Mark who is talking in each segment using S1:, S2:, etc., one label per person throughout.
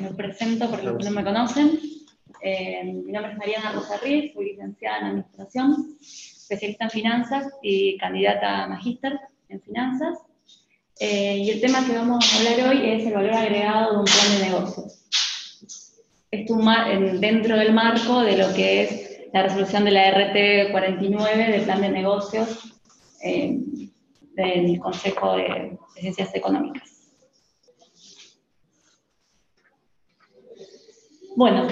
S1: me presento por los que no me conocen. Mi nombre es Mariana Rosarriz, soy licenciada en Administración, especialista en Finanzas y candidata a Magíster en Finanzas. Y el tema que vamos a hablar hoy es el valor agregado de un plan de negocios. Esto dentro del marco de lo que es la resolución de la RT 49 del plan de negocios del Consejo de Ciencias Económicas. Bueno,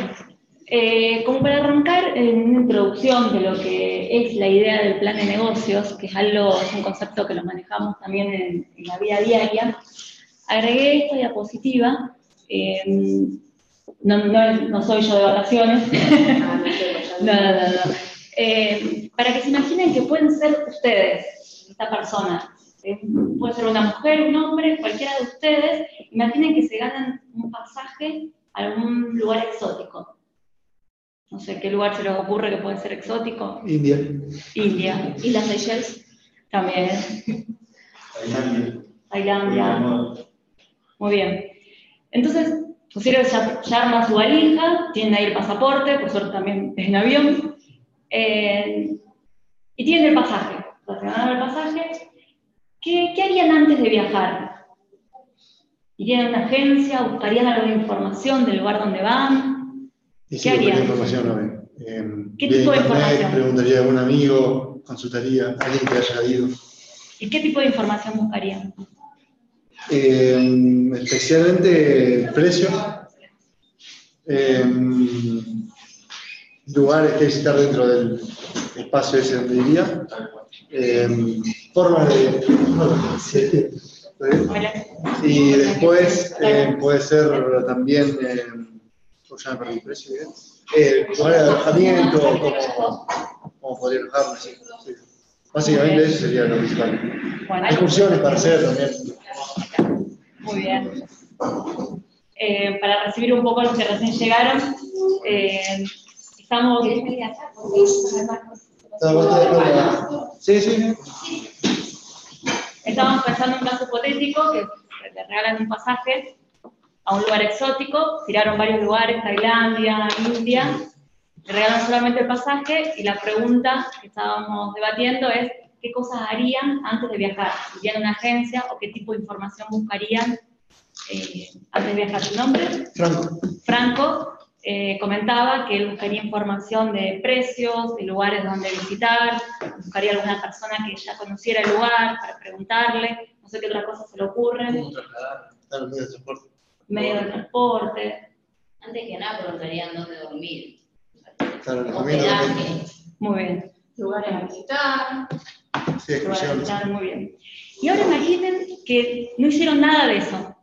S1: como para arrancar en una introducción de lo que es la idea del plan de negocios, que es un concepto que lo manejamos también en la vida diaria, agregué esta diapositiva. No soy yo de vacaciones. No. Para que se imaginen que pueden ser ustedes, esta persona. Puede ser una mujer, un hombre, cualquiera de ustedes. Imaginen que se ganan un pasaje a algún lugar exótico. No sé, ¿qué lugar se les ocurre que puede ser exótico?
S2: India.
S1: ¿Y las Seychelles? También. Tailandia. Muy bien. Entonces, pusieron ya arma su valija, tienen ahí el pasaporte, por suerte también es en avión, y tienen el pasaje. Entonces, van a ver el pasaje. ¿Qué harían antes de viajar? ¿Irían a una agencia? ¿Buscarían algo de información del lugar donde van?
S2: ¿Qué harían?
S1: ¿Qué tipo de información?
S2: Preguntaría a algún amigo, consultaría a alguien que haya ido. ¿Y
S1: qué tipo de información buscarían?
S2: Especialmente precios, lugares que visitar dentro del espacio ese donde iría, formas de... y después puede ser también, ya me perdí el precio, lugares de alojamiento, cómo podría alojarme. Sí. Básicamente eso sería lo principal. Bueno, excursiones para hacer también.
S1: Muy bien. Para recibir un poco a los que recién llegaron, estamos...
S2: Sí.
S1: Estamos pensando en un caso hipotético que le regalan un pasaje a un lugar exótico, tiraron varios lugares, Tailandia, India, le regalan solamente el pasaje y la pregunta que estábamos debatiendo es ¿qué cosas harían antes de viajar? ¿Irían a una agencia o qué tipo de información buscarían antes de viajar? ¿Su nombre? Franco comentaba que él buscaría información de precios, de lugares donde visitar, buscaría alguna persona que ya conociera el lugar para preguntarle, no sé qué otra cosa se le ocurre. Medio de transporte.
S3: Antes que nada preguntarían dónde dormir.
S1: Muy bien.
S3: Lugares a visitar.
S1: Muy bien. Y ahora imaginen que no hicieron nada de eso,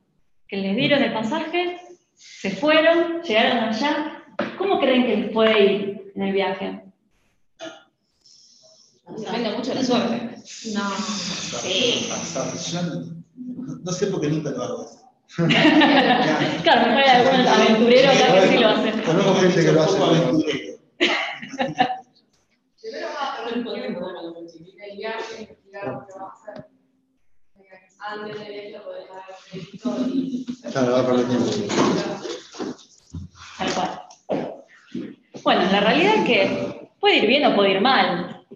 S1: que les dieron el pasaje, se fueron, llegaron allá. ¿Cómo creen que les puede ir en el viaje?
S3: Depende mucho de la suerte.
S1: No.
S3: Sí.
S2: No sé por qué nunca lo hago.
S1: Claro, mejor hay algún aventurero acá que sí lo hace.
S2: Conozco gente que lo hace.
S4: Primero vas a perder tiempo en el viaje, investigar lo que vas a hacer. Antes del viaje podés haber visto y...
S2: Claro, va a perder tiempo.
S1: Tal cual. Bueno, la realidad es que puede ir bien o puede ir mal.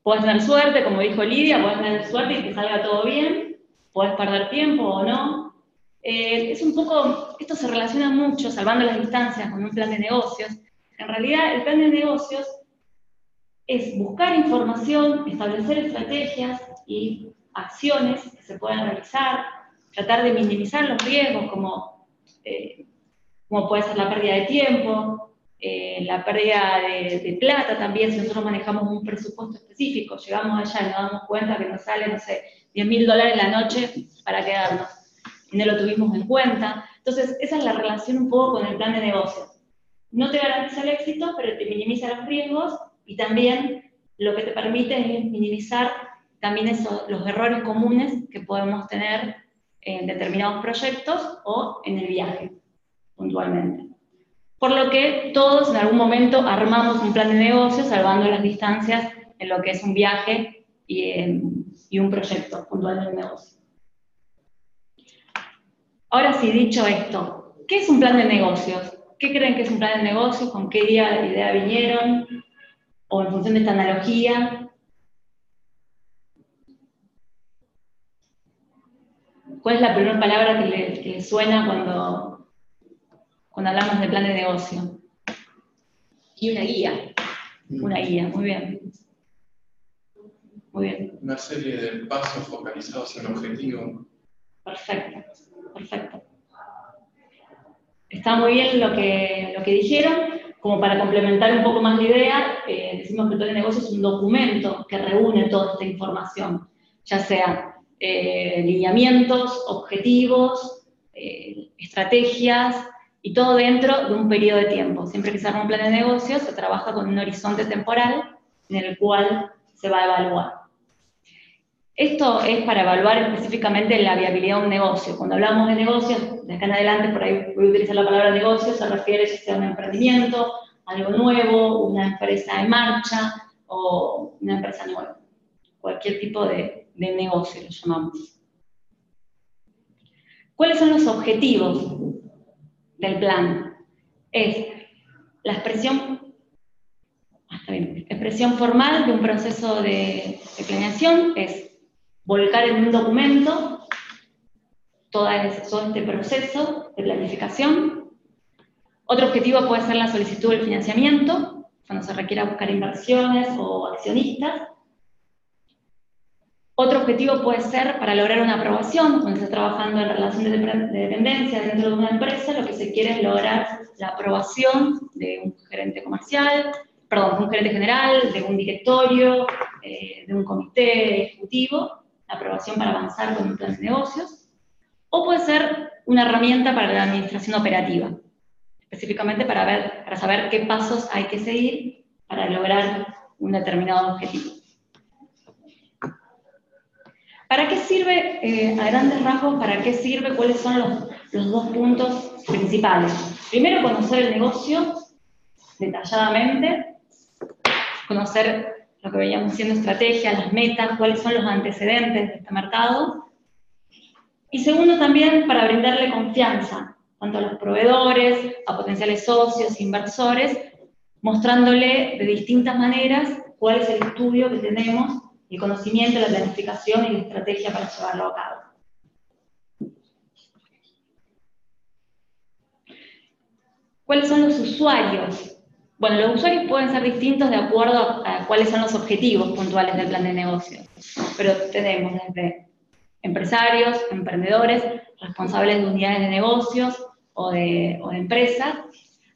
S1: Puedes tener suerte, como dijo Lidia, puedes tener suerte y que salga todo bien, puedes perder tiempo o no. Es un poco, esto se relaciona mucho, salvando las distancias, con un plan de negocios. En realidad, el plan de negocios es buscar información, establecer estrategias y acciones que se puedan realizar, tratar de minimizar los riesgos como puede ser la pérdida de tiempo, la pérdida de plata también, si nosotros manejamos un presupuesto específico, llegamos allá y nos damos cuenta que nos sale, no sé, $10.000 la noche para quedarnos, y no lo tuvimos en cuenta. Entonces, esa es la relación un poco con el plan de negocios. No te garantiza el éxito, pero te minimiza los riesgos, y también lo que te permite es minimizar también los errores comunes que podemos tener en determinados proyectos o en el viaje, puntualmente. Por lo que todos en algún momento armamos un plan de negocio salvando las distancias en lo que es un viaje y un proyecto puntual del negocio. Ahora sí, dicho esto, ¿Qué es un plan de negocios? ¿Qué creen que es un plan de negocios? ¿Con qué idea vinieron? ¿O en función de esta analogía? ¿Cuál es la primera palabra que le suena cuando hablamos de plan de negocio?
S3: Y una guía.
S1: Una guía, muy bien. Muy bien.
S5: Una serie de pasos focalizados en objetivo.
S1: Perfecto, perfecto. Está muy bien lo que dijeron. Como para complementar un poco más la idea, decimos que el plan de negocio es un documento que reúne toda esta información, ya sea lineamientos, objetivos, estrategias, y todo dentro de un periodo de tiempo. Siempre que se arma un plan de negocio, se trabaja con un horizonte temporal en el cual se va a evaluar. Esto es para evaluar específicamente la viabilidad de un negocio. Cuando hablamos de negocios, de acá en adelante, por ahí voy a utilizar la palabra negocio, se refiere ya sea a un emprendimiento, algo nuevo, una empresa en marcha o una empresa nueva. Cualquier tipo de negocio lo llamamos. ¿Cuáles son los objetivos del plan? Es la expresión formal de un proceso de planeación, es volcar en un documento todo este proceso de planificación. Otro objetivo puede ser la solicitud del financiamiento, cuando se requiera buscar inversiones o accionistas. Otro objetivo puede ser para lograr una aprobación, cuando se está trabajando en relación de dependencia dentro de una empresa, lo que se quiere es lograr la aprobación de un gerente comercial, perdón, de un gerente general, de un directorio, de un comité ejecutivo, la aprobación para avanzar con un plan de negocios, o puede ser una herramienta para la administración operativa, específicamente para saber qué pasos hay que seguir para lograr un determinado objetivo. ¿Para qué sirve, a grandes rasgos, para qué sirve? ¿Cuáles son los dos puntos principales? Primero, conocer el negocio detalladamente, conocer lo que veíamos siendo estrategia, las metas, cuáles son los antecedentes de este mercado. Y segundo, también para brindarle confianza, tanto a los proveedores, a potenciales socios, inversores, mostrándole de distintas maneras cuál es el estudio que tenemos, el conocimiento, la planificación y la estrategia para llevarlo a cabo. ¿Cuáles son los usuarios? Bueno, los usuarios pueden ser distintos de acuerdo a cuáles son los objetivos puntuales del plan de negocio, pero tenemos desde empresarios, emprendedores, responsables de unidades de negocios o de empresas,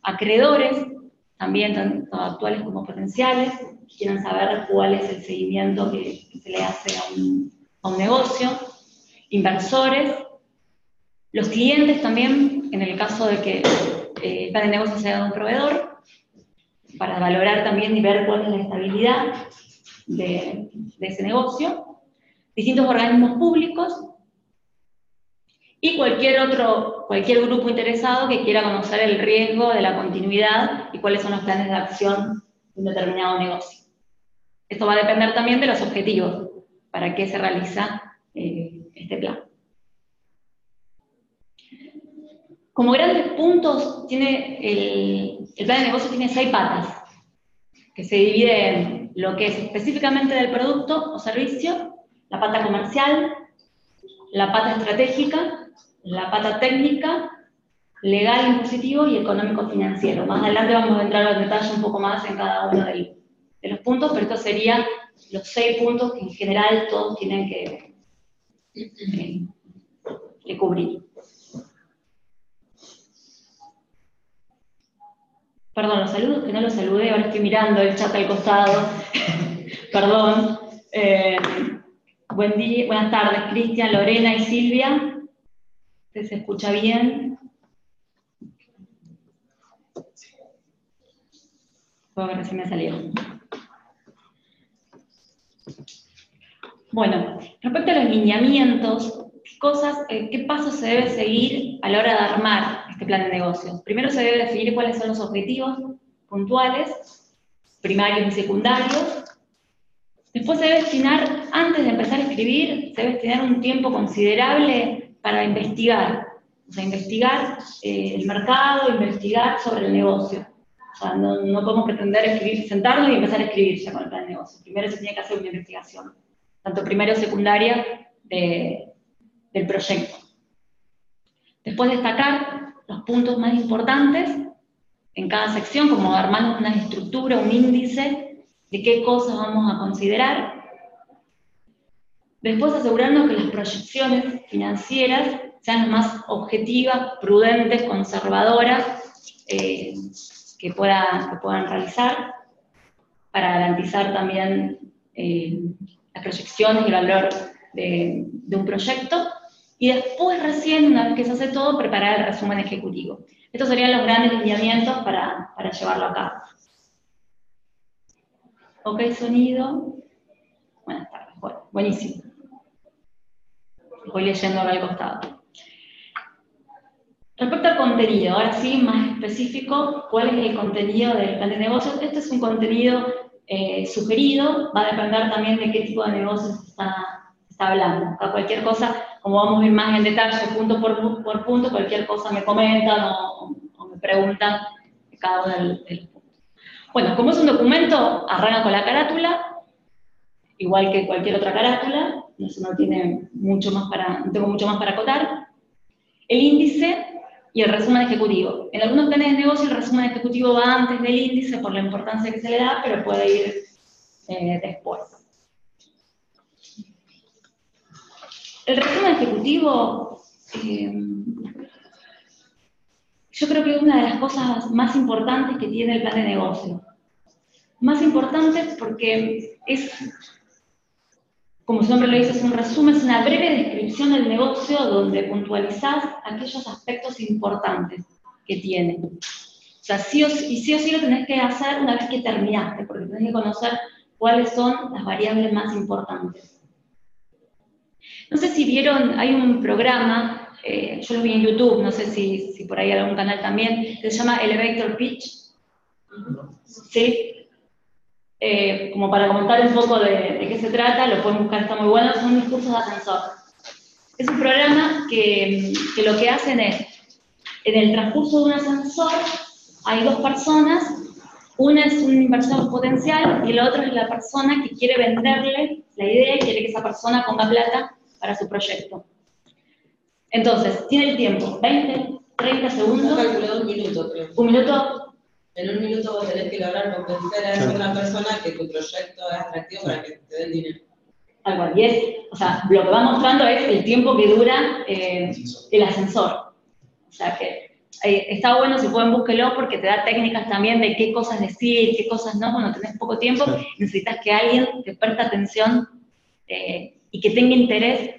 S1: acreedores, también tanto actuales como potenciales, que quieran saber cuál es el seguimiento que se le hace a un negocio, inversores, los clientes también, en el caso de que el plan de negocio sea de un proveedor, para valorar también y ver cuál es la estabilidad de ese negocio, distintos organismos públicos y cualquier grupo interesado que quiera conocer el riesgo de la continuidad y cuáles son los planes de acción de un determinado negocio. Esto va a depender también de los objetivos, para qué se realiza este plan. Como grandes puntos, el plan de negocio tiene 6 patas, que se divide en lo que es específicamente del producto o servicio, la pata comercial, la pata estratégica, la pata técnica, legal, impositivo y económico-financiero. Más adelante vamos a entrar en detalle un poco más en cada uno de los puntos, pero estos serían los 6 puntos que en general todos tienen que cubrir. Perdón, los saludos que no los saludé, ahora estoy mirando el chat al costado. Perdón. Buen día, buenas tardes, Cristian, Lorena y Silvia. ¿Se escucha bien? Puedo ver si me salió. Bueno, respecto a los lineamientos, ¿qué pasos se debe seguir a la hora de armar este plan de negocios? Primero se debe definir cuáles son los objetivos puntuales, primarios y secundarios. Después se debe destinar, antes de empezar a escribir, se debe destinar un tiempo considerable para investigar O sea, investigar el mercado, investigar sobre el negocio. O sea, no podemos pretender sentarnos y empezar a escribir ya con el plan de negocio. Primero se tiene que hacer una investigación, tanto primaria o secundaria del proyecto. Después destacar los puntos más importantes en cada sección, como armar una estructura, un índice de qué cosas vamos a considerar. Después asegurarnos que las proyecciones financieras sean las más objetivas, prudentes, conservadoras, que puedan realizar, para garantizar también las proyecciones y el valor de un proyecto. Y después recién, una vez que se hace todo, preparar el resumen ejecutivo. Estos serían los grandes lineamientos para llevarlo a cabo. Ok, sonido. Buenas tardes. Bueno, buenísimo. Voy leyendo acá al costado. Respecto al contenido, ahora sí, más específico, ¿cuál es el contenido del plan de negocios? Este es un contenido sugerido, va a depender también de qué tipo de negocios se está hablando. Acá cualquier cosa, como vamos a ir más en detalle, punto por punto, cualquier cosa me comentan o me preguntan de cada uno de los puntos. Bueno, como es un documento, arranca con la carátula, igual que cualquier otra carátula, eso no tengo mucho más para acotar. El índice y el resumen ejecutivo. En algunos planes de negocio el resumen ejecutivo va antes del índice por la importancia que se le da, pero puede ir después. El resumen ejecutivo, yo creo que es una de las cosas más importantes que tiene el plan de negocio. Más importante porque es, como su nombre lo dice, es un resumen, es una breve descripción del negocio donde puntualizás aquellos aspectos importantes que tiene. O sea, sí o sí lo tenés que hacer una vez que terminaste, porque tenés que conocer cuáles son las variables más importantes. No sé si vieron, hay un programa, yo lo vi en YouTube, no sé si por ahí hay algún canal también, que se llama Elevator Pitch. ¿Sí? Como para comentar un poco de qué se trata, lo pueden buscar, está muy bueno, son discursos de ascensor. Es un programa que lo que hacen es, en el transcurso de un ascensor, hay dos personas, una es un inversor potencial y la otra es la persona que quiere venderle la idea y quiere que esa persona ponga plata para su proyecto. Entonces, tiene el tiempo, 20, 30 segundos.
S3: Está calculado un minuto, creo.
S1: Un minuto.
S3: En un minuto vos tenés que lograr convencer a esa otra persona que tu proyecto es atractivo para que te den dinero.
S1: Tal cual. Y es, o sea, lo que va mostrando es el tiempo que dura el ascensor. O sea que está bueno, si pueden búsquelo, porque te da técnicas también de qué cosas decir, qué cosas no. Cuando tenés poco tiempo, necesitas que alguien te preste atención y que tenga interés,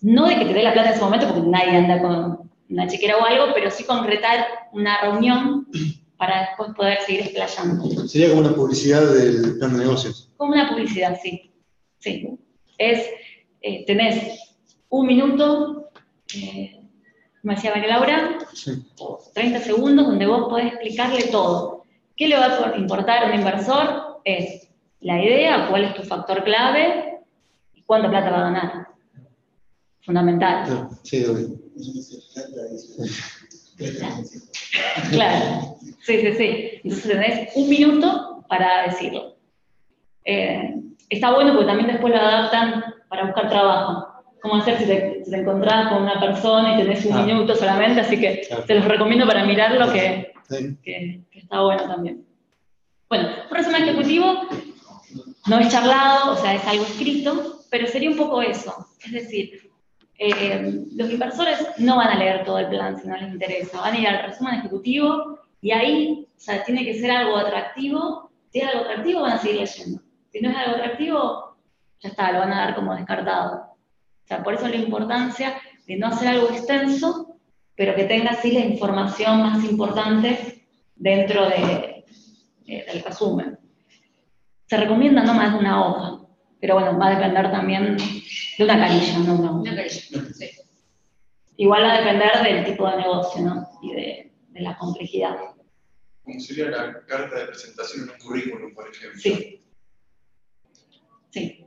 S1: no de que te dé la plata en ese momento, porque nadie anda con una chequera o algo, pero sí concretar una reunión para después poder seguir explayando.
S2: Sería como una publicidad del plan de negocios.
S1: Como una publicidad, sí. Sí. Tenés un minuto, como decía María Laura,
S2: Sí.
S1: 30 segundos donde vos podés explicarle todo. ¿Qué le va a importar a un inversor? Es la idea, cuál es tu factor clave y cuánta plata va a ganar. Fundamental.
S2: Sí, obvio.
S1: Claro, sí. Entonces tenés un minuto para decirlo. Está bueno porque también después lo adaptan para buscar trabajo. ¿Cómo hacer si te encontrás con una persona y tenés un minuto solamente? Así que te los recomiendo para mirarlo, que está bueno también. Bueno, un resumen ejecutivo no es charlado, o sea, es algo escrito, pero sería un poco eso. Es decir, los inversores no van a leer todo el plan si no les interesa, van a ir al resumen ejecutivo y ahí, o sea, tiene que ser algo atractivo. Si es algo atractivo, van a seguir leyendo. Si no es algo atractivo, ya está, lo van a dar como descartado. O sea, por eso la importancia de no hacer algo extenso, pero que tenga así la información más importante dentro del resumen. Se recomienda no más de una hoja, pero bueno, va a depender también de una carilla, no una
S3: carilla, sí.
S1: Igual va a depender del tipo de negocio, ¿no? Y de la complejidad.
S5: Como sería la carta de presentación en un currículum, por ejemplo.
S1: Sí.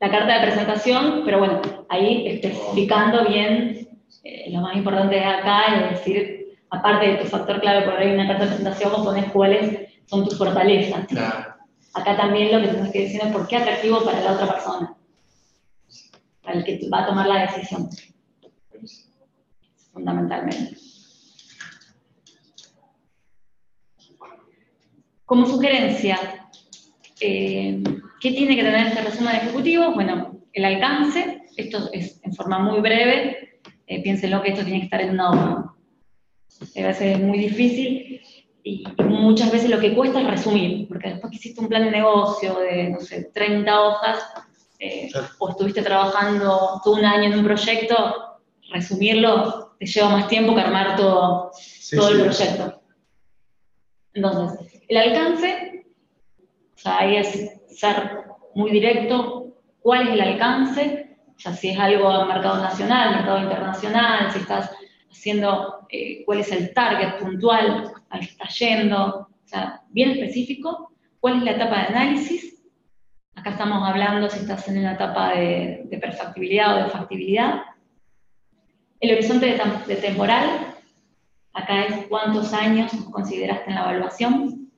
S1: La carta de presentación, pero bueno, ahí especificando bien lo más importante de acá es decir, aparte de tu factor clave, por ahí en una carta de presentación vos ponés cuáles son tus fortalezas.
S5: Claro.
S1: Acá también lo que tenés que decir es por qué atractivo para la otra persona, para el que va a tomar la decisión, fundamentalmente. Como sugerencia, ¿qué tiene que tener este resumen ejecutivo? Bueno, el alcance, esto es en forma muy breve, piénsenlo que esto tiene que estar en una hoja. A veces es muy difícil y muchas veces lo que cuesta es resumir, porque después que hiciste un plan de negocio de, no sé, 30 hojas, o estuviste trabajando todo un año en un proyecto, resumirlo te lleva más tiempo que armar todo el proyecto. Entonces, el alcance, o sea, ahí es ser muy directo, cuál es el alcance, o sea, si es algo a mercado nacional, mercado internacional, si estás haciendo cuál es el target puntual al que estás yendo, o sea, bien específico, cuál es la etapa de análisis, acá estamos hablando si estás en una etapa de perfectibilidad o de factibilidad, el horizonte de temporal, acá es cuántos años consideraste en la evaluación,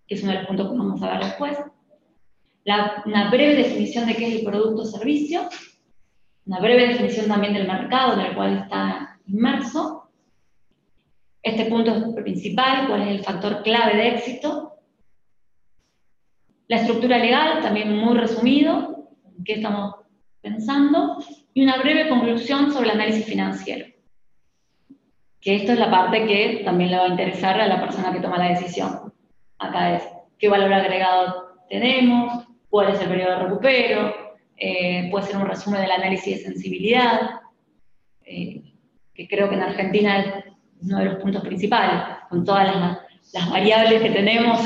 S1: que es uno de los puntos que vamos a ver después. Una breve definición de qué es el producto o servicio, una breve definición también del mercado en el cual está inmerso. Este punto es principal, cuál es el factor clave de éxito. La estructura legal, también muy resumido, en qué estamos pensando. Y una breve conclusión sobre el análisis financiero. Que esto es la parte que también le va a interesar a la persona que toma la decisión. Acá es qué valor agregado tenemos, cuál es el periodo de recupero, puede ser un resumen del análisis de sensibilidad, que creo que en Argentina es uno de los puntos principales, con todas las variables que tenemos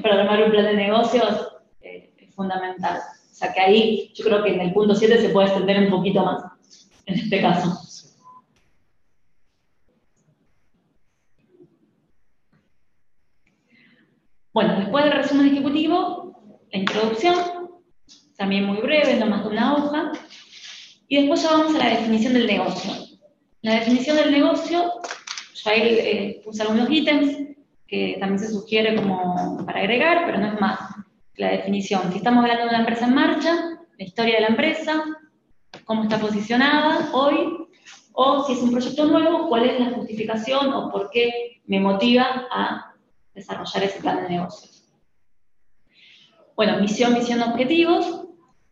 S1: para armar un plan de negocios, es fundamental. O sea que ahí yo creo que en el punto 7 se puede extender un poquito más, en este caso. Bueno, después del resumen ejecutivo, la introducción, también muy breve, no más de una hoja, y después ya vamos a la definición del negocio. La definición del negocio, yo ahí puse algunos ítems que también se sugiere como para agregar, pero no es más. La definición, si estamos hablando de una empresa en marcha, la historia de la empresa, cómo está posicionada hoy, o si es un proyecto nuevo, cuál es la justificación o por qué me motiva a desarrollar ese plan de negocios. Bueno, misión, visión, objetivos,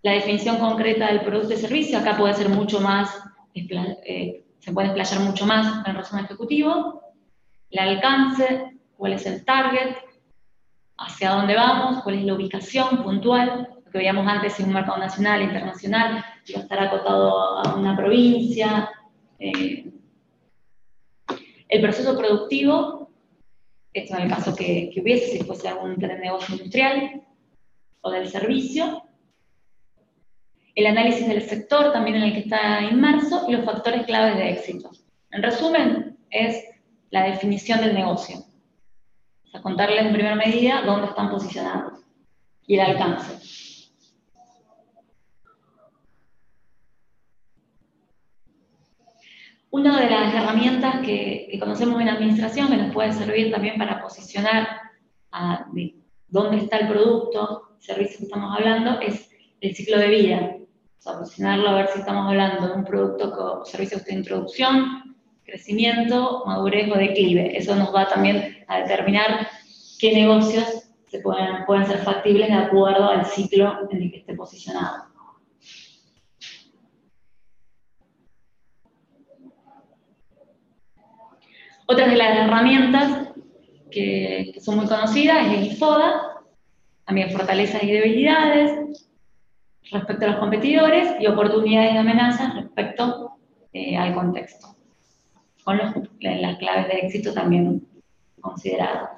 S1: la definición concreta del producto y servicio, acá puede ser mucho más, se puede explayar mucho más en el resumen ejecutivo, el alcance, cuál es el target, hacia dónde vamos, cuál es la ubicación puntual, lo que veíamos antes, si un mercado nacional, internacional, si va a estar acotado a una provincia, el proceso productivo, esto en el caso que hubiese, si fuese algún plan de negocio industrial o del servicio, el análisis del sector también en el que está inmerso y los factores claves de éxito. En resumen, es la definición del negocio. O sea, contarles en primera medida dónde están posicionados y el alcance. Una de las herramientas que conocemos en administración, que nos puede servir también para posicionar de dónde está el producto, el servicio que estamos hablando, es el ciclo de vida. O sea, posicionarlo a ver si estamos hablando de un producto o servicio de introducción, crecimiento, madurez o declive. Eso nos va también a determinar qué negocios pueden ser factibles de acuerdo al ciclo en el que esté posicionado. Otras de las herramientas que son muy conocidas es el IFODA, también fortalezas y debilidades respecto a los competidores y oportunidades y amenazas respecto al contexto, con las claves de éxito también consideradas.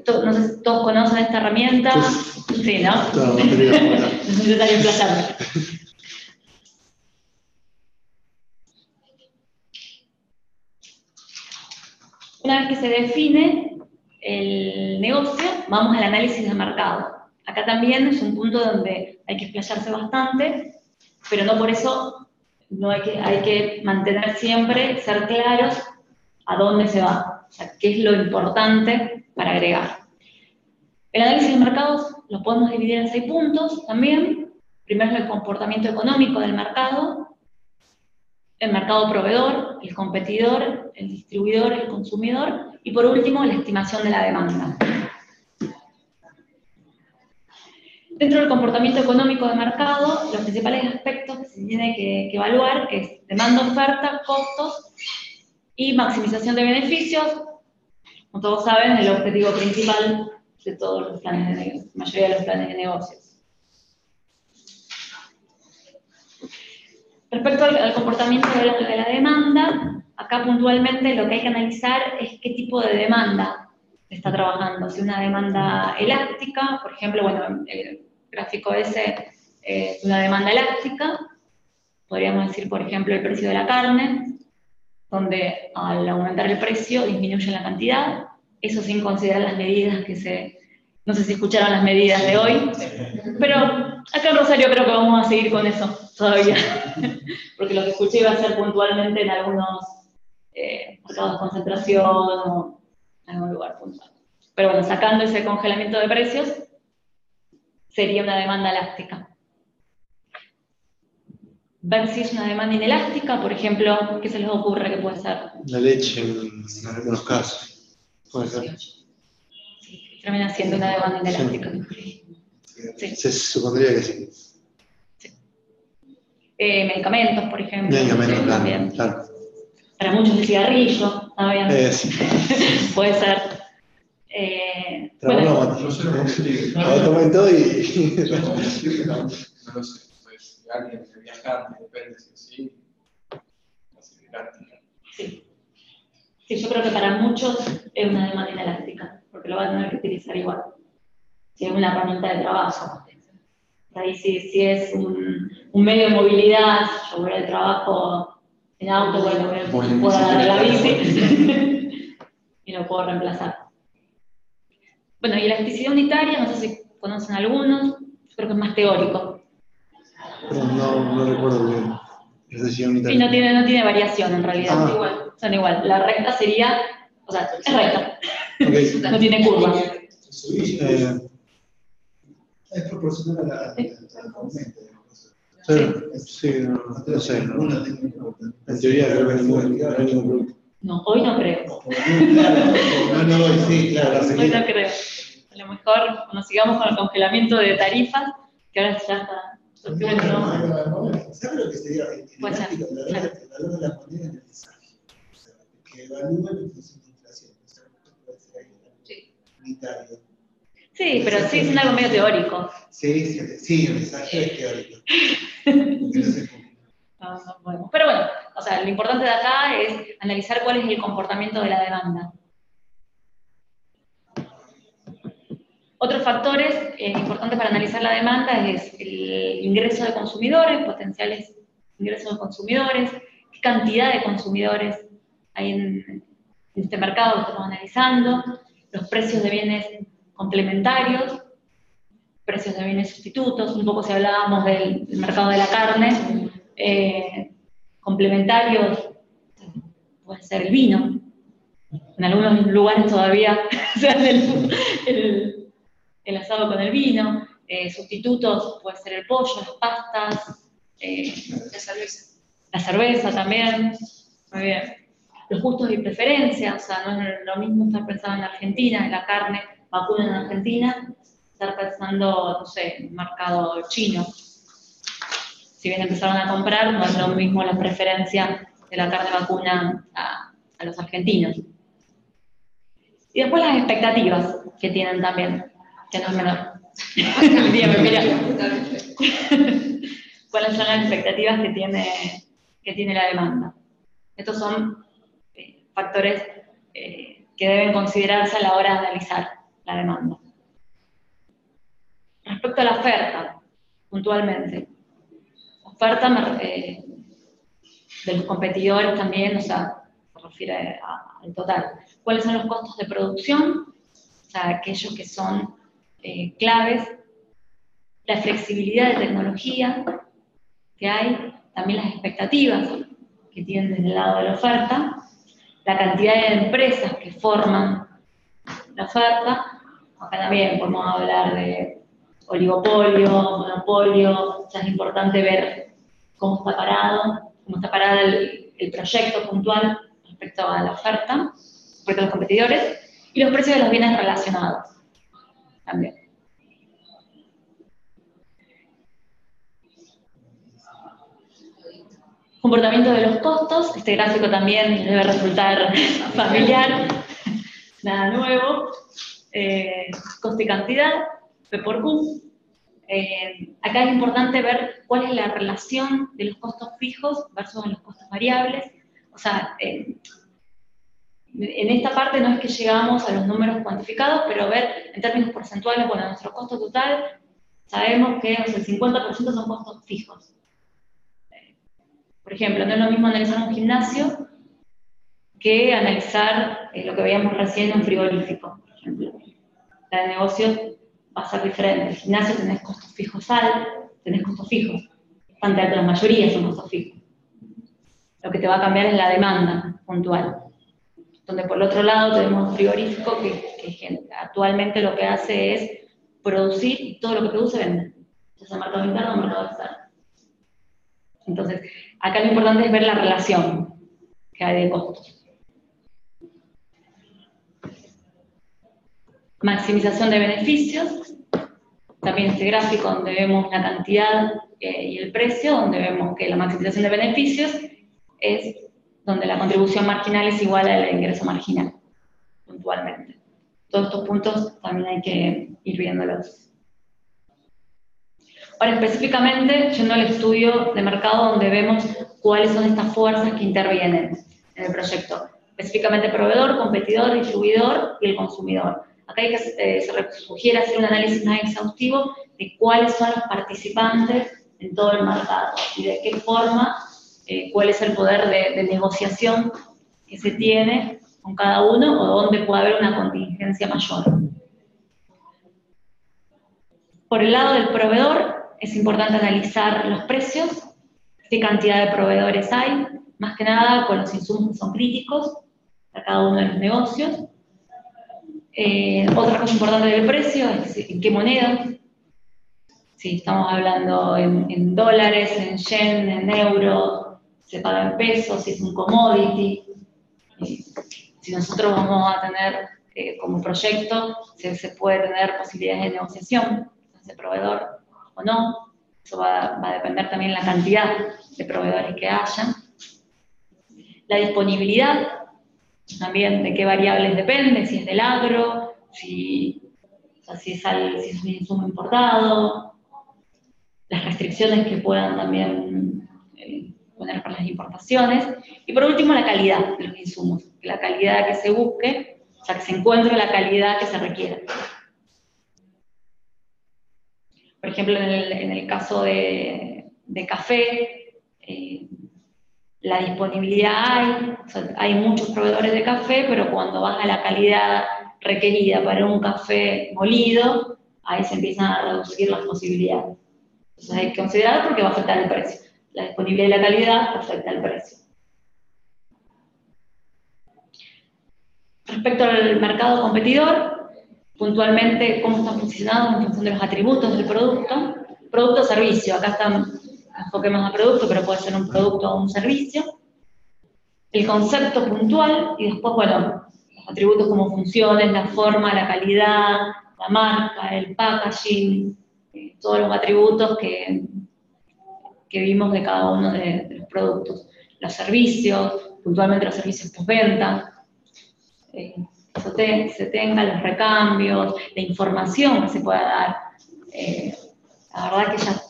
S1: No sé si todos conocen esta herramienta. Sí, ¿no?
S2: Todo, no
S1: es necesario emplazarme. Una vez que se define el negocio, vamos al análisis de mercado. Acá también es un punto donde hay que explayarse bastante, pero no por eso no hay que mantener siempre, ser claros a dónde se va, o sea, qué es lo importante para agregar. El análisis de mercados lo podemos dividir en 6 puntos también. Primero es el comportamiento económico del mercado, el mercado proveedor, el competidor, el distribuidor, el consumidor, y por último la estimación de la demanda. Dentro del comportamiento económico de mercado, los principales aspectos que se tiene que evaluar es demanda, oferta, costos y maximización de beneficios. Como todos saben, el objetivo principal de todos los planes de negocio, la mayoría de los planes de negocios. Respecto al comportamiento de la demanda, acá puntualmente lo que hay que analizar es qué tipo de demanda se está trabajando. Si una demanda elástica, por ejemplo, bueno, el gráfico ese es una demanda elástica, podríamos decir, por ejemplo, el precio de la carne, donde al aumentar el precio disminuye la cantidad, eso sin considerar las medidas no sé si escucharon las medidas de hoy, pero acá en Rosario creo que vamos a seguir con eso todavía, porque lo que escuché iba a ser puntualmente en algunos mercados de concentración o en algún lugar puntual. Pero bueno, sacando ese congelamiento de precios, sería una demanda elástica. Ver si es una demanda inelástica, por ejemplo, ¿qué se les ocurre que puede ser?
S2: La leche en algunos casos. Puede ser.
S1: Sí, termina siendo una demanda inelástica. Sí.
S2: Se supondría que sí.
S1: Sí. Medicamentos, por ejemplo.
S2: Medicamentos,
S1: sí,
S2: claro,
S1: también.
S2: claro.
S1: Para muchos el cigarrillo, también.
S2: Sí.
S1: Puede ser.
S2: Bueno,
S5: No se lo consigue.
S2: ahora tomen todo y...
S5: No lo sé. Pues, alguien que viaja, depende si sí.
S1: Sí. Sí, yo creo que para muchos es una demanda inelástica, porque lo van a tener que utilizar igual. Si es una herramienta de trabajo. Ahí si es un medio de movilidad, yo voy al trabajo en auto, bueno, puedo agarrar la bici y lo puedo reemplazar. Bueno, y elasticidad unitaria, no sé si conocen algunos, yo creo que es más teórico.
S2: Pero no recuerdo bien.
S1: Sí, no tiene variación en realidad, son igual. La recta sería, o sea, es recta,
S2: Okay.
S1: no tiene curva.
S6: Es proporcional al aumento.
S2: Sí, no sé. En teoría creo que no hay ningún producto.
S1: No, hoy no creo.
S6: Sí, claro.
S1: Hoy no creo. A lo mejor cuando sigamos con el congelamiento de tarifas, que ahora ya está.
S6: ¿Sabe lo que sería
S1: Puede ser.
S6: el valor de la moneda en el desarrollo? O sea, que evalúa la inflación de inflación. O sea, puede ser ahí unitario.
S1: Sí, pero sí es algo medio teórico.
S6: Sí, el desarrollo es teórico.
S1: Bueno, pero bueno, o sea, lo importante de acá es analizar cuál es el comportamiento de la demanda. Otros factores importantes para analizar la demanda es el ingreso de consumidores, potenciales ingresos de consumidores, qué cantidad de consumidores hay en este mercado que estamos analizando, los precios de bienes complementarios, precios de bienes sustitutos, un poco si hablábamos del mercado de la carne, complementarios, puede ser el vino. En algunos lugares todavía se hace el asado con el vino, sustitutos puede ser el pollo, las pastas, la cerveza también. Muy bien. Los gustos y preferencias, o sea, no es lo mismo estar pensando en Argentina, en la carne vacuna en Argentina, estar pensando, no sé, en el mercado chino. Si bien empezaron a comprar, no es lo mismo la preferencia de la carne vacuna a los argentinos. Y después las expectativas que tienen también, que no es menor. Dígame, mira. ¿Cuáles son las expectativas que tiene la demanda? Estos son factores que deben considerarse a la hora de analizar la demanda. Respecto a la oferta, puntualmente. Oferta de los competidores también, o sea, se refiere al total. ¿Cuáles son los costos de producción? O sea, aquellos que son claves. La flexibilidad de tecnología que hay, también las expectativas que tienen desde el lado de la oferta, la cantidad de empresas que forman la oferta. Acá también podemos hablar de oligopolio, monopolio, ya es importante ver cómo está parado el proyecto puntual respecto a la oferta, respecto a los competidores, y los precios de los bienes relacionados también. Comportamiento de los costos, este gráfico también debe resultar familiar, nada nuevo. Costo y cantidad, P por Q. Acá es importante ver cuál es la relación de los costos fijos versus los costos variables. O sea, en esta parte no es que llegamos a los números cuantificados, pero ver en términos porcentuales, bueno, nuestro costo total, sabemos que el 50% son costos fijos. Por ejemplo, no es lo mismo analizar un gimnasio que analizar lo que veíamos recién en un frigorífico, por ejemplo. La de negocio va a ser diferente. En el gimnasio tenés costos fijos tenés costos fijos. Bastante alto, la mayoría son costos fijos. Lo que te va a cambiar es la demanda puntual. Donde por el otro lado tenemos un frigorífico que actualmente lo que hace es producir y todo lo que produce vende. Entonces, mercado interno o mercado externo. Entonces, acá lo importante es ver la relación que hay de costos. Maximización de beneficios. También este gráfico donde vemos la cantidad y el precio, donde vemos que la maximización de beneficios es donde la contribución marginal es igual al ingreso marginal, puntualmente. Todos estos puntos también hay que ir viéndolos. Ahora, específicamente, yendo al estudio de mercado donde vemos cuáles son estas fuerzas que intervienen en el proyecto. Específicamente proveedor, competidor, distribuidor y el consumidor. Acá se sugiere hacer un análisis más exhaustivo de cuáles son los participantes en todo el mercado y de qué forma, cuál es el poder de negociación que se tiene con cada uno o dónde puede haber una contingencia mayor. Por el lado del proveedor, es importante analizar los precios, qué cantidad de proveedores hay, más que nada con los insumos que son críticos para cada uno de los negocios. Otra cosa importante del precio es en qué moneda. Si estamos hablando en dólares, en yen, en euros, se paga en pesos, si es un commodity. Si nosotros vamos a tener como proyecto, se puede tener posibilidades de negociación con ese proveedor o no. Eso va a depender también de la cantidad de proveedores que haya. La disponibilidad, también de qué variables depende, si es del agro, si es un insumo importado, las restricciones que puedan también poner para las importaciones, y por último la calidad de los insumos, la calidad que se busque, o sea, que se encuentre la calidad que se requiera. Por ejemplo, en el caso de café, la disponibilidad hay, o sea, hay muchos proveedores de café, pero cuando vas a la calidad requerida para un café molido, ahí se empiezan a reducir las posibilidades. Entonces hay que considerar porque va a afectar el precio. La disponibilidad y la calidad afecta el precio. Respecto al mercado competidor, puntualmente cómo están posicionados en función de los atributos del producto. Producto o servicio, acá están enfoquemos a producto, pero puede ser un producto o un servicio. El concepto puntual y después, bueno, los atributos como funciones, la forma, la calidad, la marca, el packaging, todos los atributos que vimos de cada uno de los productos. Los servicios, puntualmente los servicios postventa, se tenga los recambios, la información que se pueda dar. La verdad que ya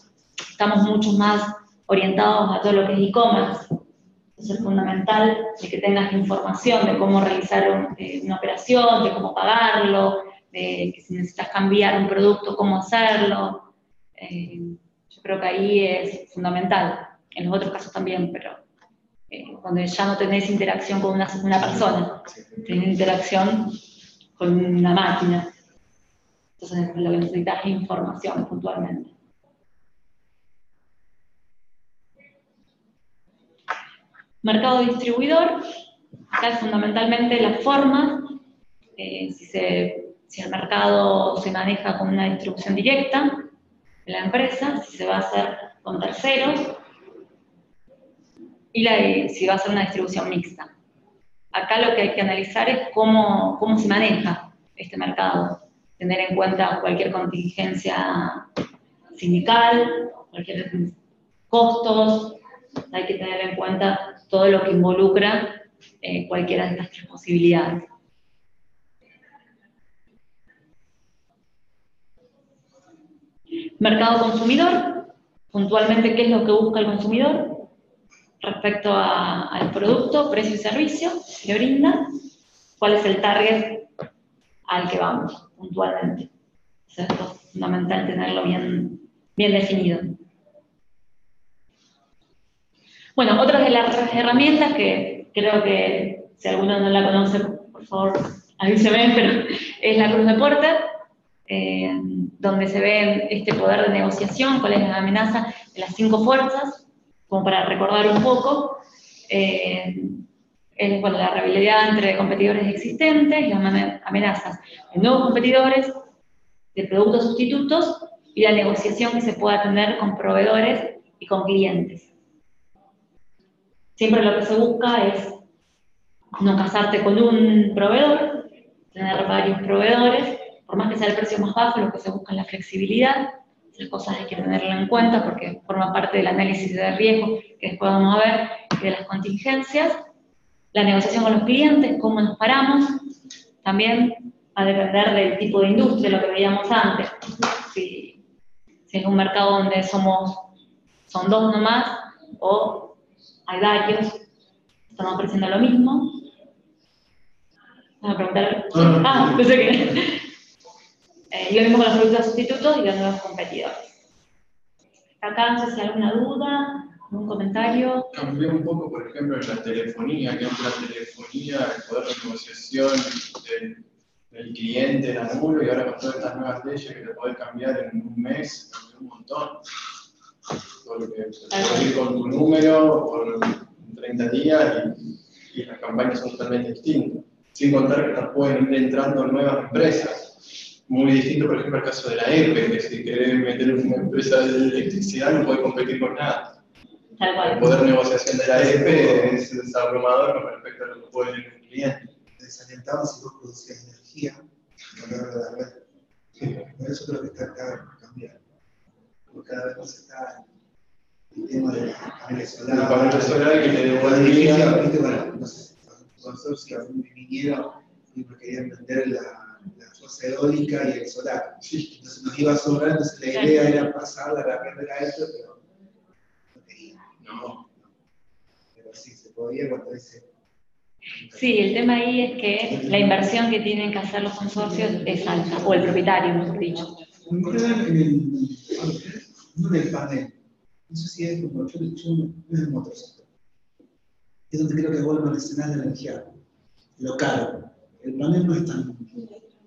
S1: estamos mucho más orientados a todo lo que es e-commerce. Entonces es fundamental de que tengas información de cómo realizar una operación, de cómo pagarlo, de que si necesitas cambiar un producto, cómo hacerlo. Yo creo que ahí es fundamental. En los otros casos también, pero cuando ya no tenés interacción con una persona, tenés interacción con una máquina. Entonces lo que necesitas es información puntualmente. Mercado distribuidor, acá es fundamentalmente la forma, si el mercado se maneja con una distribución directa de la empresa, si se va a hacer con terceros, y si va a ser una distribución mixta. Acá lo que hay que analizar es cómo se maneja este mercado, tener en cuenta cualquier contingencia sindical, cualquier costos, hay que tener en cuenta todo lo que involucra cualquiera de estas tres posibilidades. Mercado consumidor, puntualmente, ¿qué es lo que busca el consumidor respecto al producto, precio y servicio que le brinda? ¿Cuál es el target al que vamos, puntualmente? Entonces, esto es fundamental tenerlo bien definido. Bueno, otra de las herramientas que creo que, si alguno no la conoce, por favor, avíseme, pero es la cruz de Porter, donde se ve este poder de negociación, cuál es la amenaza de las 5 fuerzas, como para recordar un poco, bueno, la rivalidad entre competidores existentes, las amenazas de nuevos competidores, de productos sustitutos, y la negociación que se pueda tener con proveedores y con clientes. Siempre lo que se busca es no casarte con un proveedor, tener varios proveedores, por más que sea el precio más bajo, lo que se busca es la flexibilidad. Esas cosas hay que tenerlas en cuenta porque forma parte del análisis de riesgo que después vamos a ver, y de las contingencias. La negociación con los clientes, cómo nos paramos, también va a depender del tipo de industria, lo que veíamos antes. Si es un mercado donde son 2 nomás, o hay varios, estamos ofreciendo lo mismo. ¿Vas a preguntar? Pensé que... y lo mismo con los productos sustitutos y los nuevos competidores. Acá no sé si hay alguna duda, algún comentario.
S5: Cambié un poco, por ejemplo, en la telefonía, que antes la telefonía, el poder de negociación del cliente era nulo, y ahora con todas estas nuevas leyes que te podés cambiar en un mes, cambió un montón. Porque puedes ir con tu número por 30 días y las campañas son totalmente distintas. Sin contar que pueden ir entrando nuevas empresas. Muy distinto, por ejemplo, el caso de la EPE, que si querés meter una empresa de electricidad no puede competir con nada. El poder de negociación de la EPE es abrumador con respecto a lo que puede tener un cliente.
S6: Desalentado si vos producías energía, cambiar la red. Por eso creo que está cada vez por cambiar. Porque cada vez más está el tema de paneles solares.
S5: El panel solar que te devolvía.
S6: Bueno, no sé, consorcio vinieron y me querían vender la fuerza eólica y el solar. Entonces nos iba a sobrar, entonces la idea era pasar la red a esto, pero no quería.
S5: No.
S6: Pero sí, se podía cuando dice.
S1: Sí, el tema ahí es que la inversión que tienen que hacer los consorcios es alta, o el propietario, mejor dicho.
S6: No en el panel. No sé si es como yo no es el motociclo. Es donde creo que vuelve a mencionar la energía. Lo caro. El panel no es tan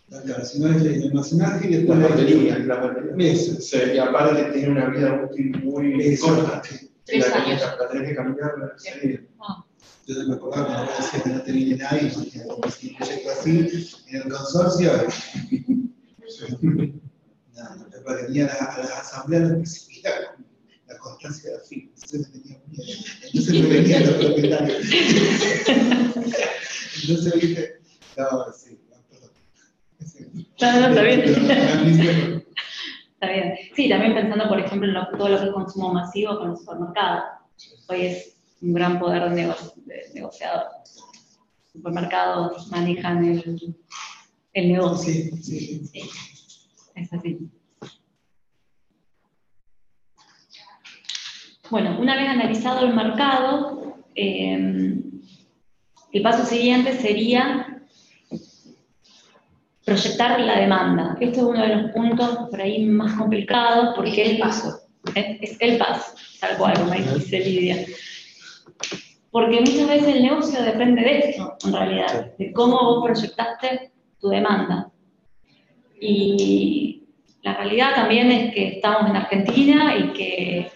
S6: caro, sino es el almacenaje y después
S5: La
S6: la
S5: batería.
S6: Eso.
S5: Y aparte tiene una vida útil muy corta.
S1: 3 años.
S5: La tenés que cambiar seguido.
S6: Yo me acordaba cuando vos decías que no te viene nadie, imagínate, como si un proyecto así, en el consorcio, no, venía a las asambleas de recibía la constancia de fin, entonces me tenía miedo, entonces me venían los propietarios. Entonces dije, no, sí, perdón.
S1: No, está bien.
S6: Está
S1: bien. Sí, también pensando, por ejemplo, en todo lo que es consumo masivo con los supermercados. Hoy es un gran poder de negociador. Los supermercados manejan el negocio.
S6: Sí.
S1: Es así. Bueno, una vez analizado el mercado, el paso siguiente sería proyectar la demanda. Esto es uno de los puntos por ahí más complicados porque es el paso. Es el paso, tal cual, como dice Lidia. Porque muchas veces el negocio depende de esto, en realidad, de cómo vos proyectaste tu demanda. Y la realidad también es que estamos en Argentina y que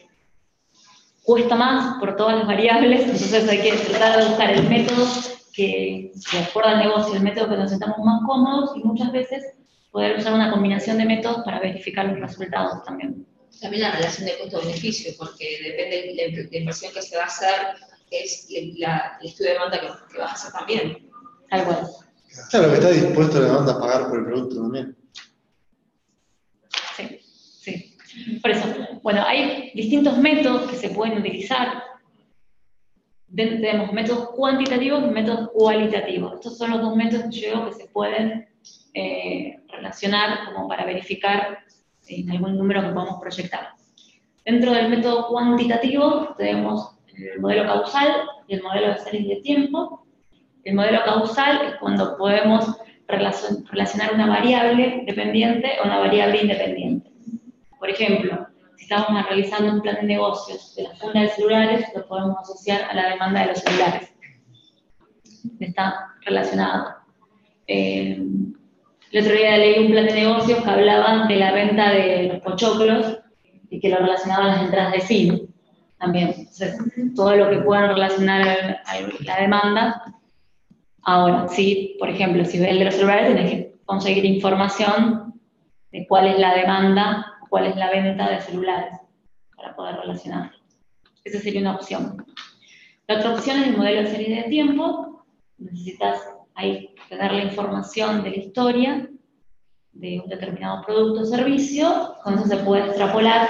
S1: cuesta más por todas las variables, entonces hay que tratar de buscar el método que de acuerdo al negocio, el método que nos sentamos más cómodos y muchas veces poder usar una combinación de métodos para verificar los resultados también.
S7: También la relación de costo-beneficio, porque depende de la inversión que se va a hacer, es el estudio de demanda que vas a hacer también.
S1: Tal cual.
S2: Claro, que está dispuesto la demanda a pagar por el producto también.
S1: Sí, sí. Por eso, bueno, hay distintos métodos que se pueden utilizar. Tenemos métodos cuantitativos y métodos cualitativos. Estos son los dos métodos que yo veo que se pueden relacionar como para verificar en algún número que podamos proyectar. Dentro del método cuantitativo tenemos el modelo causal y el modelo de series de tiempo. El modelo causal es cuando podemos relacionar una variable dependiente a una variable independiente. Por ejemplo, si estamos realizando un plan de negocios de la funda de celulares, lo podemos asociar a la demanda de los celulares. Está relacionado. El otro día leí un plan de negocios que hablaba de la venta de los pochoclos y que lo relacionaban a las entradas de cine también. Entonces, todo lo que puedan relacionar a la demanda. Ahora, sí, por ejemplo, si ves el de los celulares, tenés que conseguir información de cuál es la demanda, cuál es la venta de celulares, para poder relacionarlo. Esa sería una opción. La otra opción es el modelo de serie de tiempo. Necesitas ahí tener la información de la historia de un determinado producto o servicio, con eso se puede extrapolar,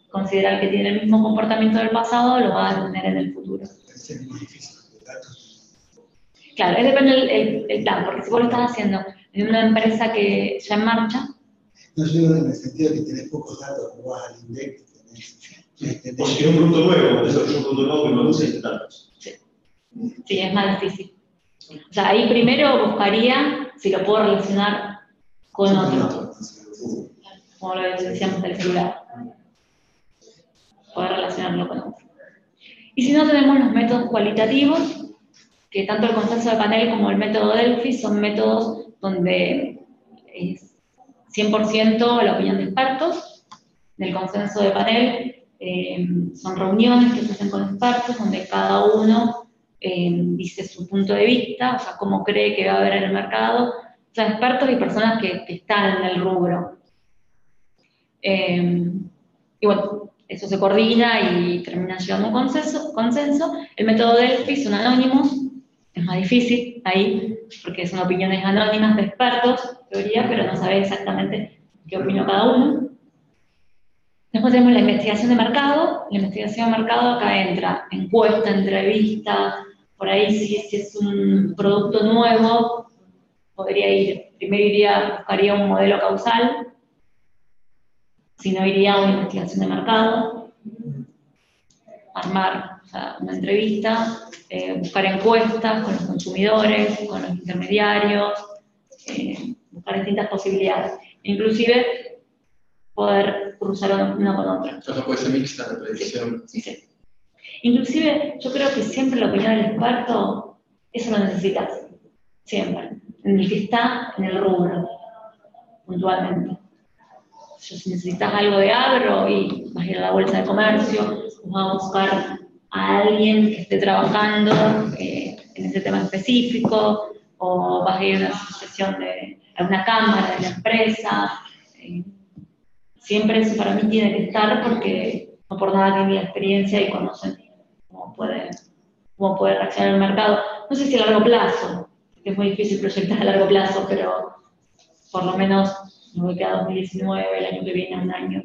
S1: considerar que tiene el mismo comportamiento del pasado, lo va a tener en el futuro.
S6: Es muy difícil, los datos.
S1: Claro, depende del plan, porque si vos lo estás haciendo en una empresa que ya en marcha.
S6: No, yo digo en el sentido de que tenés pocos datos, como vas al INDEC, tenés.
S8: O si es un producto nuevo, eso es un producto nuevo que no usa datos.
S1: Sí, es más difícil. O sea, ahí primero buscaría si lo puedo relacionar con otro, como lo decíamos del celular. Poder relacionarlo con otro. Y si no, tenemos los métodos cualitativos, que tanto el consenso de panel como el método Delphi son métodos donde es 100% la opinión de expertos. Del consenso de panel son reuniones que se hacen con expertos, donde cada uno dice su punto de vista, o sea, cómo cree que va a haber en el mercado. O sea, expertos y personas que están en el rubro. Y bueno, eso se coordina y termina llegando a un consenso. El método Delphi son anónimos, es más difícil ahí, porque son opiniones anónimas de expertos, teoría, pero no sabe exactamente qué opinó cada uno. Después tenemos la investigación de mercado. La investigación de mercado acá entra encuesta, entrevista, por ahí si es un producto nuevo, primero buscaría un modelo causal, si no iría a una investigación de mercado, armar una entrevista, buscar encuestas con los consumidores, con los intermediarios, buscar distintas posibilidades. Inclusive poder cruzar una con otra.
S5: Entonces puede ser mixta la predicción.
S1: Sí, sí. Inclusive yo creo que siempre la opinión del experto, eso lo necesitas, siempre, en el que está en el rubro, puntualmente. Si necesitas algo de agro y vas a ir a la bolsa de comercio, vas a buscar a alguien que esté trabajando en ese tema específico, o vas a ir a una asociación a una cámara de la empresa. Siempre eso para mí tiene que estar porque no por nada tienen la experiencia y conocen cómo puede reaccionar el mercado. No sé si a largo plazo, porque es muy difícil proyectar a largo plazo, pero por lo menos me voy a quedar 2019, el año que viene, un año.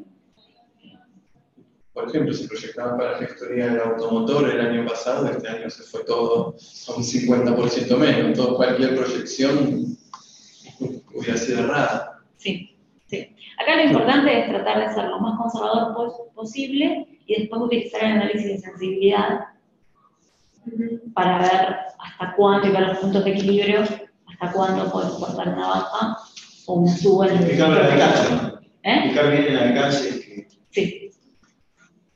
S5: Por ejemplo, si proyectaban para la historia del automotor el año pasado, este año se fue todo a un 50% menos. Entonces cualquier proyección hubiera sido errada.
S1: Sí, sí. Acá lo importante es tratar de ser lo más conservador posible y después utilizar el análisis de sensibilidad para ver hasta cuándo, y ver los puntos de equilibrio, hasta cuándo puede soportar una baja o una suba en el
S8: Explicar el alcance, ¿no? Explicar bien el alcance.
S1: Sí.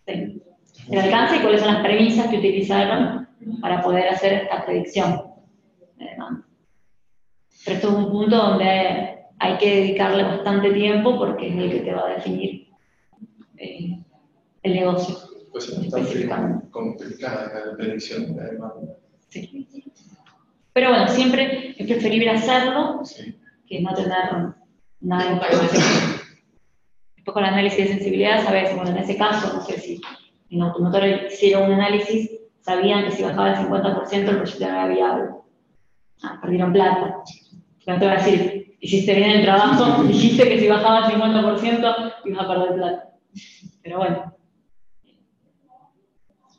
S1: Sí. El alcance y cuáles son las premisas que utilizaron para poder hacer esta predicción de demanda. Pero esto es un punto donde hay que dedicarle bastante tiempo porque es el que te va a definir el negocio.
S5: Pues es bastante complicada la predicción de la demanda.
S1: Sí. Pero bueno, siempre es preferible hacerlo
S5: Sí.
S1: que no tener nada de información. Después con el análisis de sensibilidad, sabes, bueno, en ese caso, no sé si en Automotor hicieron un análisis, sabían que si bajaba el 50% el proyecto era viable. Perdieron plata. No te voy a decir, hiciste bien el trabajo, dijiste que si bajaba el 50% ibas a perder plata. Pero bueno,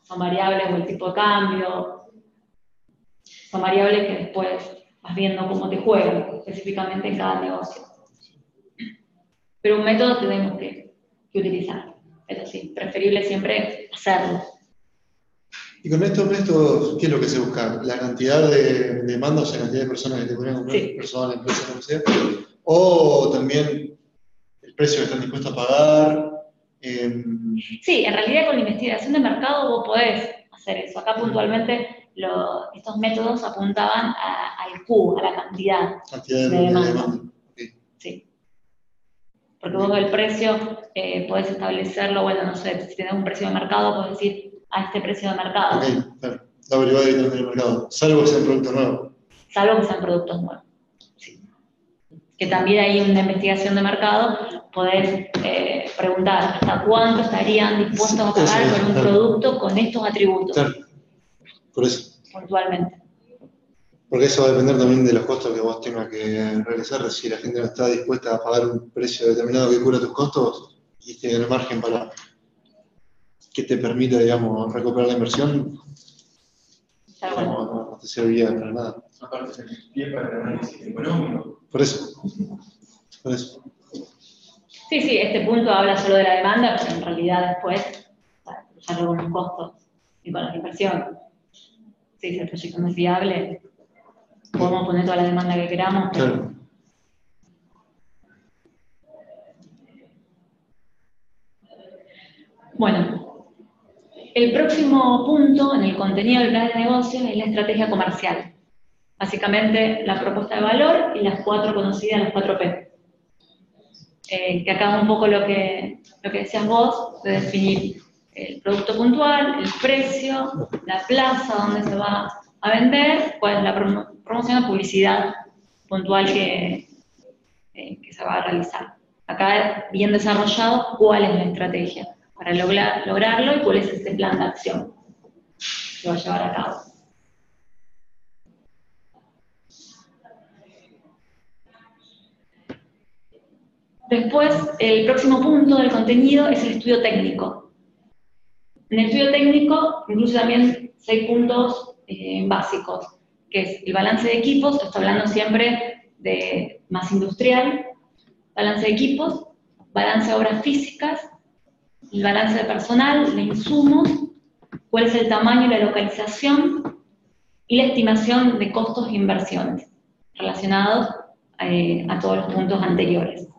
S1: son variables o el tipo de cambio, son variables que después vas viendo cómo te juegan específicamente en cada negocio. Pero un método tenemos que utilizar. Eso sí, preferible siempre hacerlo.
S2: Y con estos métodos, ¿qué es lo que se busca? ¿La cantidad de demandas, la cantidad de personas que te pueden comprar,
S1: Sí.
S2: personas, empresas, como sea? ¿O también el precio que están dispuestos a pagar?
S1: Sí, en realidad con la investigación de mercado vos podés hacer eso. Acá puntualmente estos métodos apuntaban al Q, a la cantidad
S2: Cantidad
S1: de demanda.
S2: Okay.
S1: Sí. Porque vos el precio podés establecerlo, bueno, no sé, si tenés un precio de mercado, podés decir a este precio de mercado.
S2: Ok, claro. La averiguar directamente del mercado, salvo que sean productos nuevos.
S1: Salvo que sean productos nuevos. Sí. Que también hay una investigación de mercado, podés preguntar hasta cuánto estarían dispuestos a pagar por un producto con estos atributos.
S2: Claro, por eso.
S1: Puntualmente.
S2: Porque eso va a depender también de los costos que vos tengas que realizar. Si la gente no está dispuesta a pagar un precio determinado que cubra tus costos y tiene el margen para que te permita, digamos, recuperar la inversión, no te serviría para nada.
S5: Aparte se pie para el análisis económico.
S2: Por eso. Por eso.
S1: Sí, sí, este punto habla solo de la demanda, pero en realidad después, para cruzarlo con los costos y con la inversión. Sí, si el proyecto no es viable, podemos poner toda la demanda que queramos, pero...
S2: Claro.
S1: Bueno, el próximo punto en el contenido del plan de negocios es la estrategia comercial. Básicamente la propuesta de valor y las 4 conocidas, las 4P. Que acá es un poco lo que decías vos, de definir el producto puntual, el precio, la plaza donde se va a vender, cuál es la promoción o publicidad puntual que se va a realizar. Acá bien desarrollado cuál es la estrategia para lograrlo y cuál es ese plan de acción que va a llevar a cabo. Después, el próximo punto del contenido es el estudio técnico. En el estudio técnico incluye también 6 puntos básicos, que es el balance de equipos, estoy hablando siempre de más industrial, balance de equipos, balance de obras físicas, el balance de personal, de insumos, cuál es el tamaño y la localización, y la estimación de costos e inversiones relacionados a todos los puntos anteriores.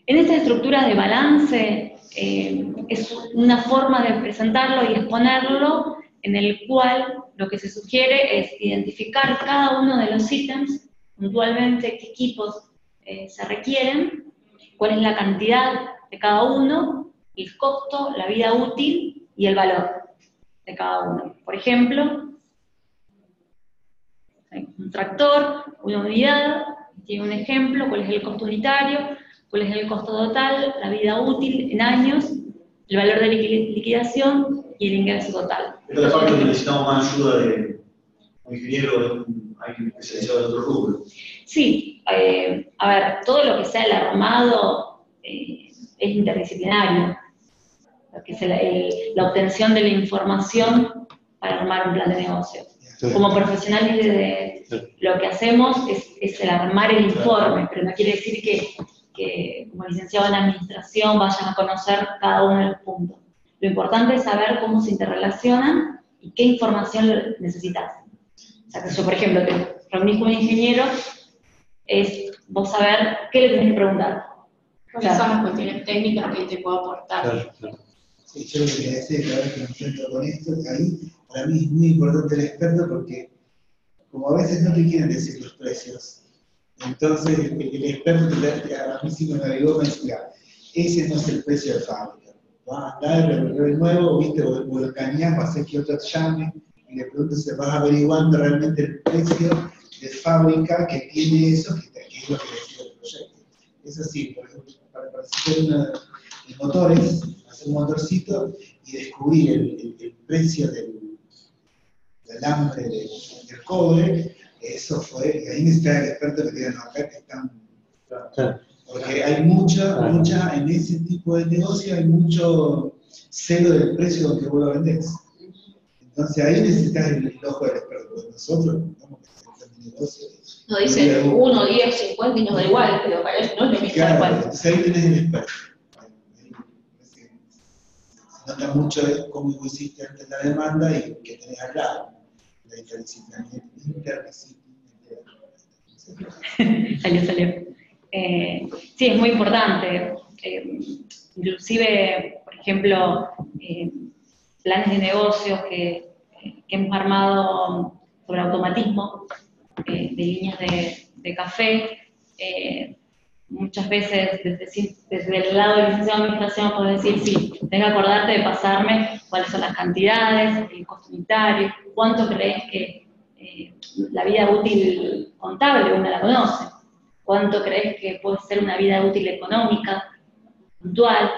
S1: En esta estructura de balance es una forma de presentarlo y exponerlo en el cual lo que se sugiere es identificar cada uno de los ítems, puntualmente qué equipos se requieren, cuál es la cantidad de cada uno, el costo, la vida útil y el valor de cada uno. Por ejemplo, un tractor, una unidad, tiene un ejemplo, cuál es el costo unitario, cuál es el costo total, la vida útil en años, el valor de liquidación y el ingreso total.
S8: Esta es la parte donde necesitamos más ayuda de un ingeniero, de alguien especializado en otro rubro.
S1: Sí, a ver, todo lo que sea el armado es interdisciplinario. Lo que es la obtención de la información para armar un plan de negocio. Como profesionales lo que hacemos es el armar el informe, pero no quiere decir que como licenciado en administración vayan a conocer cada uno de los puntos. Lo importante es saber cómo se interrelacionan y qué información necesitas. O sea, que yo, por ejemplo, te reunís con un ingeniero, es vos saber qué le tenés que preguntar.
S4: ¿Cuáles son las cuestiones técnicas que te puedo aportar?
S2: Claro, claro.
S6: Sí, yo lo que quería decir, cada vez que me enfrento con esto, ahí para mí es muy importante el experto porque como a veces no te quieren decir los precios, entonces el experto a mí sí me navegó, me decía, ese no es el precio de fábrica. Vas a andar, el nuevo, viste, o lo escaneás, vas a hacer que otro te llame, y le preguntas si vas averiguando realmente el precio de fábrica que tiene eso, que es lo que decide el proyecto. Es así, por ejemplo, para hacer motores, hacer un motorcito y descubrir el precio del alambre del cobre, eso fue, y ahí necesitan expertos que tienen acá que están. Porque hay mucha, en ese tipo de negocio hay mucho celo del precio que vos lo vendés. Entonces ahí necesitas el ojo del experto. Porque nosotros tenemos que hacer el negocio.
S7: No dicen 1, 10, 50 y nos da igual, pero para ellos no es lo mismo.
S6: Claro, entonces ahí tenés el experto. Se nota mucho cómo vos hiciste antes la demanda y que tenés al lado. La interdisciplinaridad.
S1: Salió. Sí, es muy importante. Inclusive, por ejemplo, planes de negocios que hemos armado sobre automatismo de líneas de café. Muchas veces desde el lado de licenciado de administración puedes decir, sí, tengo que acordarte de pasarme cuáles son las cantidades, el costo unitario, cuánto crees que la vida útil contable uno la conoce, cuánto crees que puede ser una vida útil económica, puntual,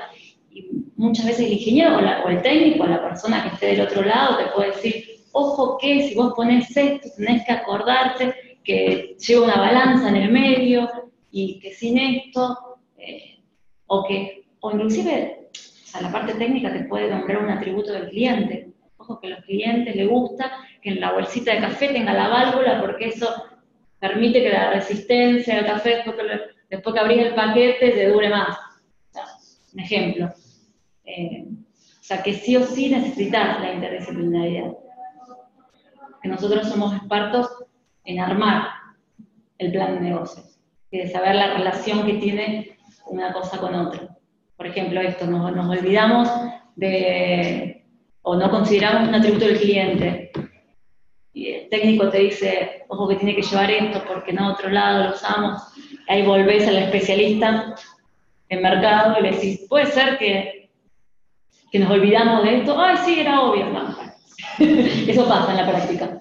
S1: y muchas veces el ingeniero o el técnico, la persona que esté del otro lado te puede decir, ojo que si vos pones esto tenés que acordarte que lleva una balanza en el medio, y que sin esto, o inclusive, o sea, la parte técnica te puede nombrar un atributo del cliente. Ojo que a los clientes les gusta que en la bolsita de café tenga la válvula, porque eso permite que la resistencia del café, después que abrís el paquete, te dure más. O sea, un ejemplo. O sea, que sí o sí necesitas la interdisciplinaridad. Que nosotros somos expertos en armar el plan de negocios y de saber la relación que tiene una cosa con otra. Por ejemplo, esto, nos olvidamos o no consideramos un atributo del cliente. Y el técnico te dice, ojo que tiene que llevar esto porque en otro lado lo usamos. Ahí volvés al especialista en mercado y le decís, puede ser que nos olvidamos de esto. Ay, sí, era obvio. No. Eso pasa en la práctica.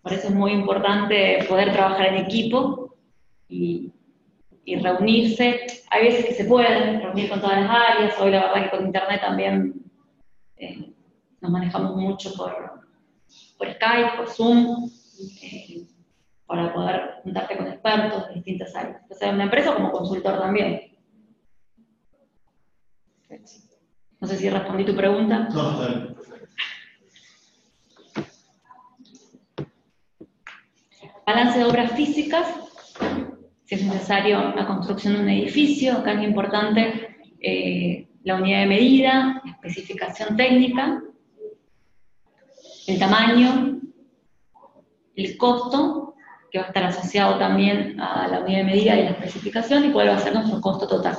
S1: Por eso es muy importante poder trabajar en equipo y reunirse. Hay veces que se pueden reunir con todas las áreas. Hoy la verdad que con internet también nos manejamos mucho por Skype, por Zoom, para poder juntarte con expertos de distintas áreas. Ya sea en una empresa o como consultor también. No sé si respondí tu pregunta.
S8: No, está bien, perfecto.
S1: Balance de obras físicas. Si es necesario la construcción de un edificio, acá es importante la unidad de medida, la especificación técnica, el tamaño, el costo, que va a estar asociado también a la unidad de medida y la especificación, y cuál va a ser nuestro costo total.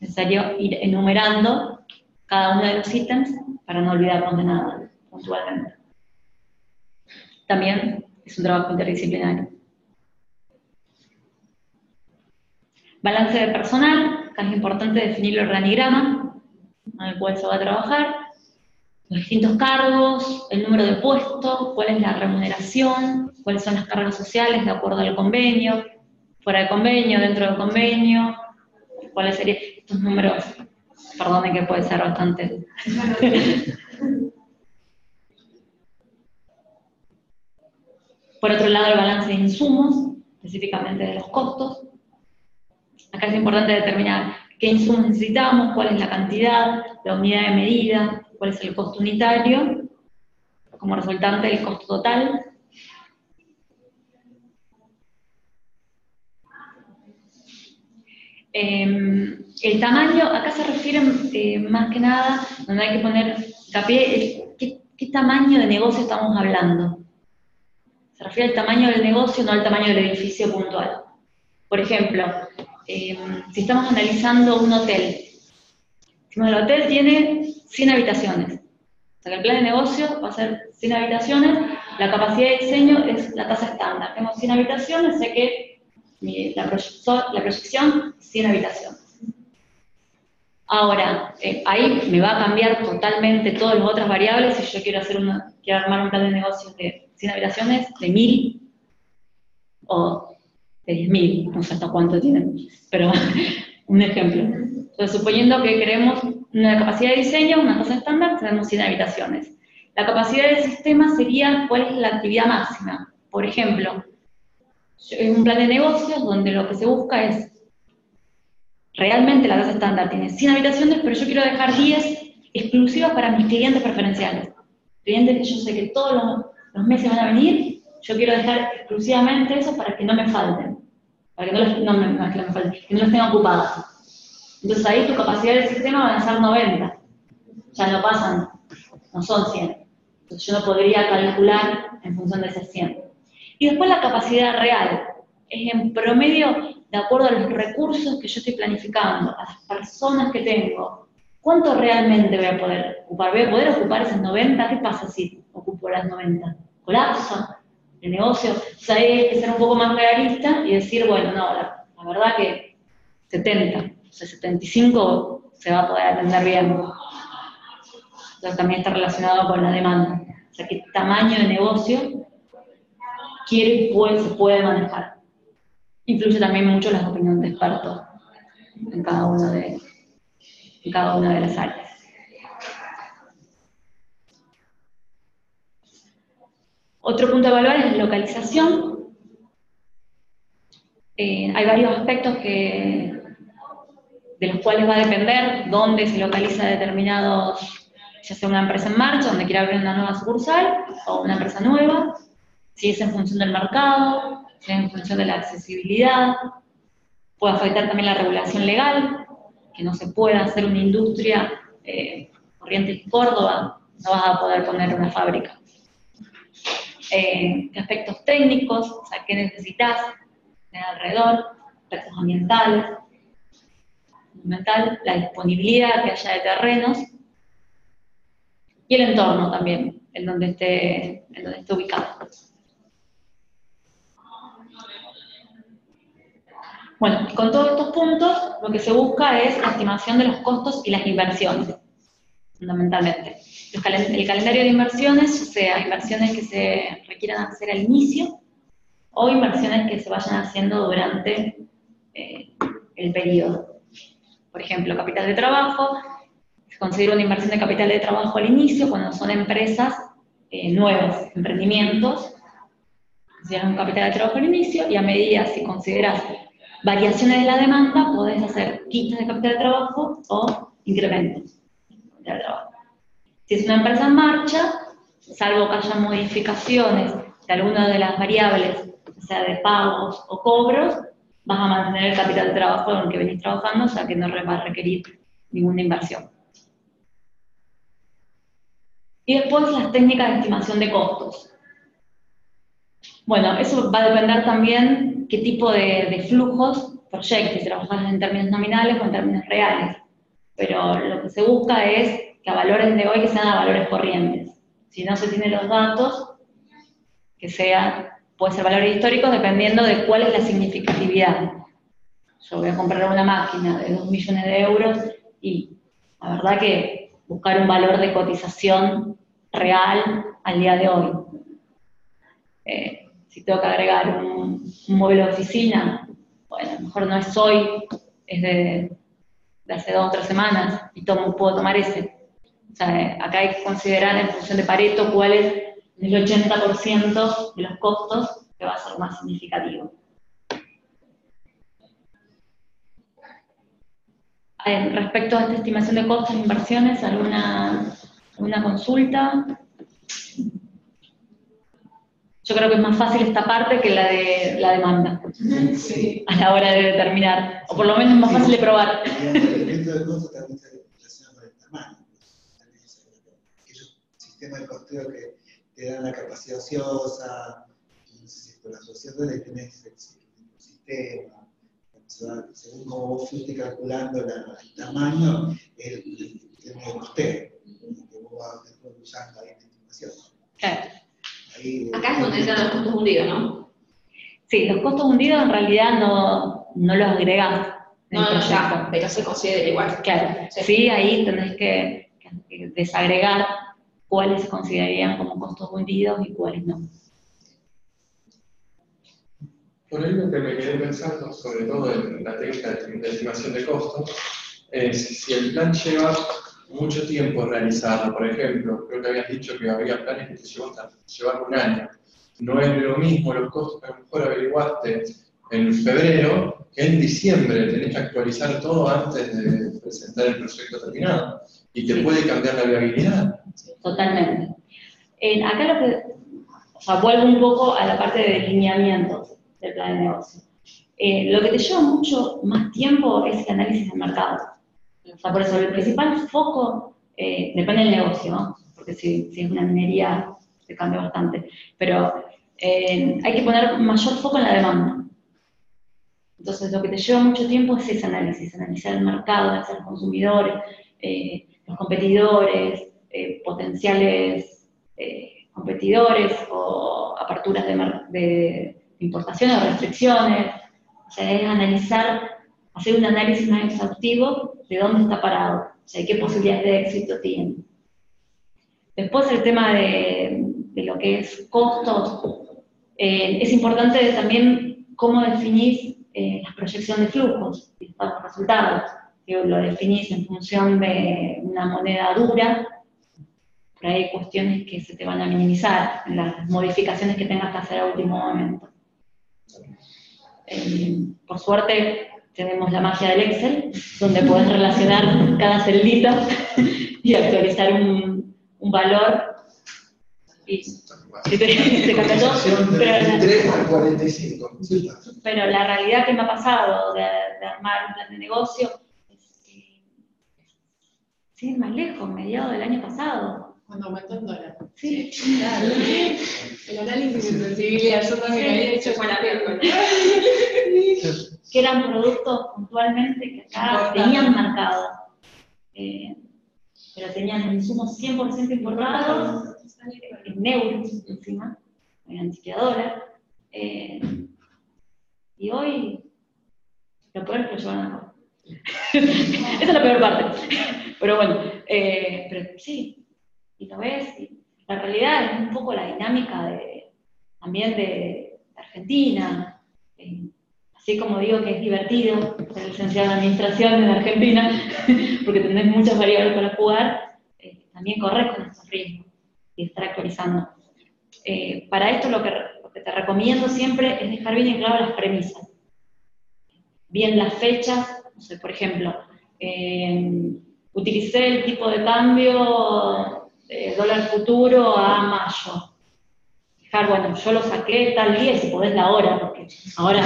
S1: Es necesario ir enumerando cada uno de los ítems para no olvidarnos de nada puntualmente. También es un trabajo interdisciplinario. Balance de personal, acá es importante definir el organigrama en el cual se va a trabajar, los distintos cargos, el número de puestos, cuál es la remuneración, cuáles son las cargas sociales de acuerdo al convenio, fuera de convenio, dentro del convenio, cuáles serían estos números, perdone que puede ser bastante. Por otro lado, el balance de insumos, específicamente de los costos. Acá es importante determinar qué insumos necesitamos, cuál es la cantidad, la unidad de medida, cuál es el costo unitario, como resultante del costo total. El tamaño, acá se refiere más que nada, donde hay que poner hincapié, ¿qué tamaño de negocio estamos hablando? Se refiere al tamaño del negocio, no al tamaño del edificio puntual. Por ejemplo, si estamos analizando un hotel, si el hotel tiene 100 habitaciones, o sea que el plan de negocio va a ser 100 habitaciones, la capacidad de diseño es la tasa estándar. Tengo 100 habitaciones, sé que la proyección 100 habitaciones. Ahora, ahí me va a cambiar totalmente todas las otras variables si yo quiero armar un plan de negocios de 100 habitaciones, de 1000 o de 10.000, no sé hasta cuánto tienen, pero un ejemplo. Entonces, suponiendo que queremos una capacidad de diseño, una tasa estándar, tenemos 100 habitaciones. La capacidad del sistema sería cuál es la actividad máxima. Por ejemplo, es un plan de negocios donde lo que se busca es, realmente la tasa estándar tiene 100 habitaciones, pero yo quiero dejar 10 exclusivas para mis clientes preferenciales. Clientes que yo sé que todos los meses van a venir, yo quiero dejar exclusivamente eso para que no me falten. Para que no me falten, que no los tenga ocupados. Entonces ahí tu capacidad del sistema va a ser 90. Ya no pasan, no son 100. Entonces yo no podría calcular en función de ese 100. Y después la capacidad real. Es en promedio de acuerdo a los recursos que yo estoy planificando, a las personas que tengo. ¿Cuánto realmente voy a poder ocupar? ¿Voy a poder ocupar esas 90? ¿Qué pasa si ocupo las 90? ¿Colapsa el negocio? O sea, hay que ser un poco más realista y decir, bueno, no, la verdad que 70, o sea, 75 se va a poder atender bien. Entonces también está relacionado con la demanda. O sea, qué tamaño de negocio quiere y se puede manejar. Influye también mucho las opiniones de expertos en cada una de las áreas. Otro punto a evaluar es la localización. Hay varios aspectos de los cuales va a depender dónde se localiza determinados, ya sea una empresa en marcha, donde quiera abrir una nueva sucursal, o una empresa nueva, si es en función del mercado, si es en función de la accesibilidad. Puede afectar también la regulación legal, que no se pueda hacer una industria, Corrientes y Córdoba, no vas a poder poner una fábrica. Aspectos técnicos, o sea, qué necesitas tener alrededor, aspectos ambientales, la disponibilidad que haya de terrenos, y el entorno también, en donde esté ubicado. Bueno, con todos estos puntos, lo que se busca es la estimación de los costos y las inversiones, fundamentalmente. El calendario de inversiones, ya sea inversiones que se requieran hacer al inicio, o inversiones que se vayan haciendo durante el periodo. Por ejemplo, capital de trabajo, se considera una inversión de capital de trabajo al inicio cuando son empresas nuevas, emprendimientos, consideran un capital de trabajo al inicio, y a medida, si consideras variaciones de la demanda, podés hacer quitas de capital de trabajo o incrementos de capital de trabajo. Si es una empresa en marcha, salvo que haya modificaciones de alguna de las variables, o sea, de pagos o cobros, vas a mantener el capital de trabajo en el que venís trabajando, o sea que no va a requerir ninguna inversión. Y después las técnicas de estimación de costos. Bueno, eso va a depender también qué tipo de flujos proyectes, si trabajas en términos nominales o en términos reales. Pero lo que se busca es que a valores de hoy que sean a valores corrientes. Si no se tienen los datos, puede ser valores históricos dependiendo de cuál es la significatividad. Yo voy a comprar una máquina de 2 millones de euros y la verdad que buscar un valor de cotización real al día de hoy. Si tengo que agregar un modelo de oficina, bueno, a lo mejor no es hoy, es de hace 2 o 3 semanas, y puedo tomar ese. O sea, acá hay que considerar en función de Pareto cuál es el 80% de los costos que va a ser más significativo. Respecto a esta estimación de costos e inversiones, ¿alguna consulta? Yo creo que es más fácil esta parte que la de la demanda, sí, a la hora de determinar, o por lo menos es más fácil de probar.
S6: El elemento de costo también se relaciona con el tamaño. Aquellos sistemas de costeo que te dan la capacidad ociosa, no sé si por la asociación de tenés el sistema, según como vos fuiste calculando el tamaño, el costeo, que vos vas usando ahí en la estimación.
S1: Claro.
S7: Acá es donde están los costos hundidos, ¿no?
S1: Sí, los costos hundidos en realidad no los agregás. del
S7: No,
S1: proyecto.
S7: ya, pero se considera igual.
S1: Claro, sí, ahí tenés que desagregar cuáles se considerarían como costos hundidos y cuáles no.
S5: Por ahí lo que me quedé pensando, sobre todo en la técnica de estimación de costos, es si el plan lleva mucho tiempo realizarlo. Por ejemplo, creo que habías dicho que había planes que te llevan un año. No es lo mismo los costos que a lo mejor averiguaste en febrero que en diciembre. Tenés que actualizar todo antes de presentar el proyecto terminado. Y te puede cambiar la viabilidad.
S1: Totalmente. Acá lo que, o sea, vuelvo un poco a la parte de delineamiento del plan de negocio. Lo que te lleva mucho más tiempo es el análisis del mercado. O sea, por eso el principal foco depende del negocio, ¿no? Porque si es una minería se cambia bastante. Pero hay que poner mayor foco en la demanda. Entonces lo que te lleva mucho tiempo es ese análisis, analizar el mercado, analizar los consumidores, los competidores, potenciales competidores o aperturas de importaciones o restricciones. O sea, es analizar, hacer un análisis más exhaustivo de dónde está parado, o sea, qué posibilidades de éxito tiene. Después el tema de lo que es costos, es importante también cómo definís la proyección de flujos y los resultados. Lo definís en función de una moneda dura, por ahí hay cuestiones que se te van a minimizar en las modificaciones que tengas que hacer a último momento. Por suerte tenemos la magia del Excel, donde podés relacionar cada celita y actualizar un valor y te cambia todo.
S2: De 23 al 45.
S1: Pero la realidad que me ha pasado de armar un plan de negocio es que, sin ir más lejos, mediados del año pasado.
S4: Cuando aumentó el dólar.
S1: Sí,
S4: Claro. El análisis de sensibilidad, yo también había hecho con la
S1: que eran productos puntualmente que acá tenían mercado, pero tenían insumos 100% importados, en euros encima, en dólar, y hoy lo peor es que lo llevan a esa es la peor parte, pero bueno, pero sí, y lo ves, y la realidad es un poco la dinámica también de Argentina. Así como digo que es divertido ser licenciado en administración en Argentina, porque tenés muchas variables para jugar, también corres con estos riesgos y estar actualizando. Para esto lo que te recomiendo siempre es dejar bien en claro las premisas. Bien las fechas, no sé, por ejemplo, utilicé el tipo de cambio dólar futuro a mayo. Bueno, yo lo saqué tal día, si podés la hora, porque ahora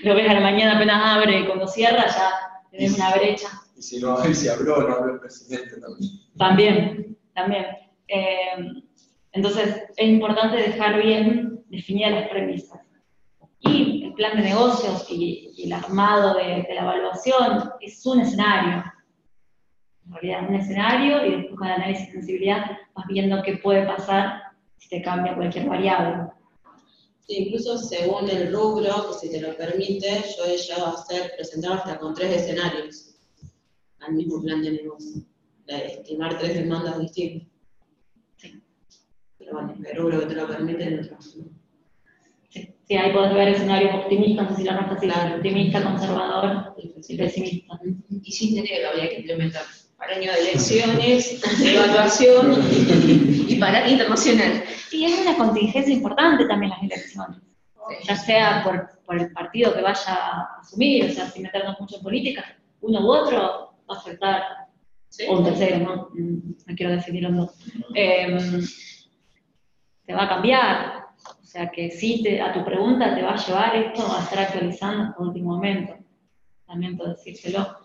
S1: lo ves a la mañana apenas abre y cuando cierra ya tenés una brecha.
S5: Y si no, si habló, no habló el presidente también.
S1: También. Entonces, es importante dejar bien definidas las premisas. Y el plan de negocios y el armado de la evaluación es un escenario. En realidad, un escenario, y después con el análisis de sensibilidad vas viendo qué puede pasar si te cambia cualquier variable.
S3: Sí, incluso según el rubro, que si te lo permite, yo he llegado a presentar hasta con 3 escenarios al mismo plan de negocio, estimar 3 demandas distintas.
S1: Sí.
S3: Pero bueno, el rubro que te lo permite, el otro.
S1: Sí, ahí podés ver escenarios optimistas, no sé si lo armas así,
S3: Claro.
S1: optimista, conservador y pesimista.
S7: Y sin dinero habría que implementar para año de elecciones, de evaluación y para internacional.
S1: Y es una contingencia importante también las elecciones, ya sea por el partido que vaya a asumir, o sea, sin meternos mucho en política, uno u otro va a afectar,
S7: ¿Sí?
S1: o un tercero, ¿no? No quiero definirlo en dos. Te va a cambiar, o sea que sí, a tu pregunta te va a llevar esto a estar actualizando hasta el último momento, también puedo decírselo.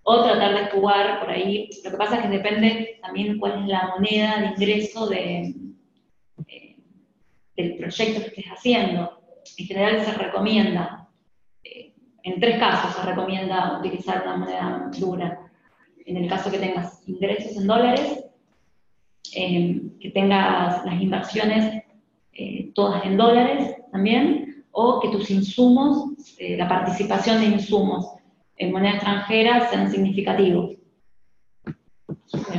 S1: O tratar de jugar por ahí. Lo que pasa es que depende también cuál es la moneda de ingreso del proyecto que estés haciendo. En general se recomienda, en 3 casos se recomienda utilizar una moneda dura. En el caso que tengas ingresos en dólares, que tengas las inversiones todas en dólares también, o que tus insumos, la participación de insumos en moneda extranjera sean significativos.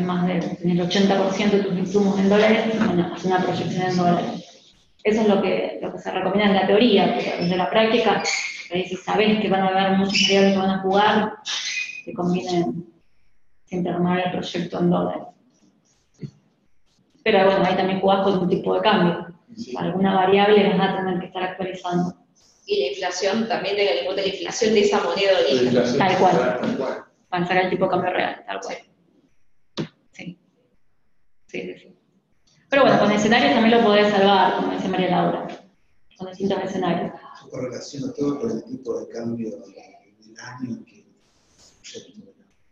S1: Más del 80% de tus insumos en dólares, bueno, es una proyección en dólares. Eso es lo que se recomienda en la teoría, pero desde la práctica, si sabés que van a haber muchos variables que van a jugar, te conviene siempre armar el proyecto en dólares. Pero bueno, ahí también jugás con un tipo de cambio.
S5: Sí.
S1: Alguna variable vas a tener que estar actualizando.
S7: Y la inflación, también de la inflación de esa moneda de origen.
S1: Tal cual. Van a sacar el tipo de cambio real, tal cual. Sí. Sí. Pero bueno, con escenarios también lo podés salvar, como dice María Laura. Con distintos escenarios.
S6: Yo correlaciono todo con el tipo de cambio del año en que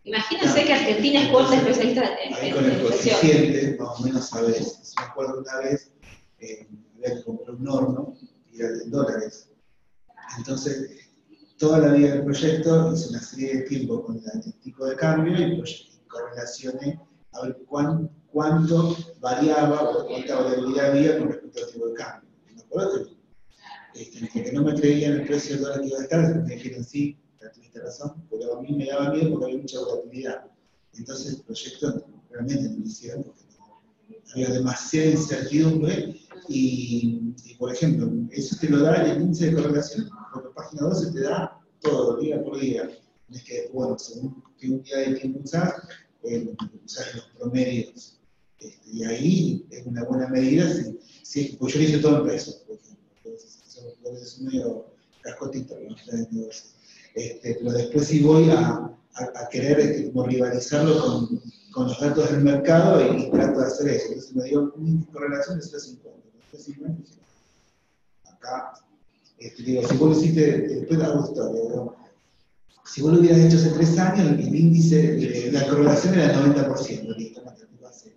S7: Imagínense que Argentina es fuerte especialista
S6: ahí
S7: en
S6: con el
S7: inflación.
S6: coeficiente, más o menos sabes. Me acuerdo una vez, había que comprar un horno y era en dólares. Entonces, toda la vida del proyecto hice una serie de tiempo con el tipo de cambio y correlacioné a ver cuánto variaba o cuánta variabilidad había con respecto al tipo de cambio. Me acuerdo que no me creían el precio del dólar que iba a estar, me dijeron sí, tuviste razón, pero a mí me daba miedo porque había mucha volatilidad. Entonces el proyecto realmente no lo hicieron porque había demasiada incertidumbre y, por ejemplo, eso te lo da el índice de correlación, porque página 12 te da todo, día por día. Es que, bueno, según qué unidad de tiempo usás los promedios. Y ahí es una buena medida, pues yo lo hice todo en pesos, por ejemplo. Entonces es medio cascotito, ¿no? Pero después sí voy a querer como rivalizarlo con los datos del mercado y trato de hacer eso. Entonces me dio una correlación de 0,50. Acá, digo, si vos lo hiciste, después hago historia, ¿no? Si vos lo hubieras hecho hace 3 años, el índice, la correlación era del 90%, listo, no te va a hacer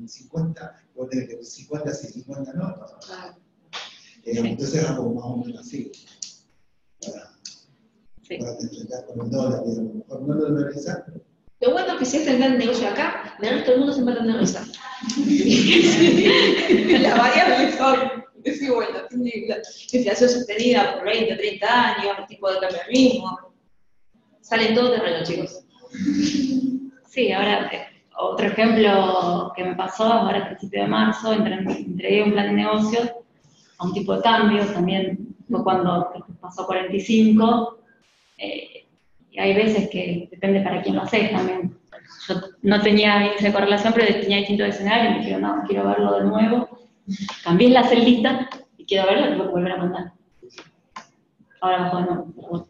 S6: 50, vos tenés que 50 sí, 50 no. Entonces hago más o menos así. Para te enfrentar con el dólar, y a lo mejor no lo dolarizás.
S7: Lo bueno es que si este gran negocio acá, todo el mundo se mata en la risa. Las variables son, bueno, tiene la inflación sostenida por 20, 30 años, el tipo de cambio mismo. Salen todo terreno, chicos.
S1: Sí, ahora otro ejemplo que me pasó ahora a principios de marzo, entregué un plan de negocios a un tipo de cambio, también fue cuando pasó 45, y hay veces que depende para quién lo haces también. Yo no tenía índice de correlación, pero tenía distintos escenarios, y me dijeron, no, quiero verlo de nuevo, cambié la celita y quiero verlo y tengo que volver a mandar. Ahora mejor no, pero bueno.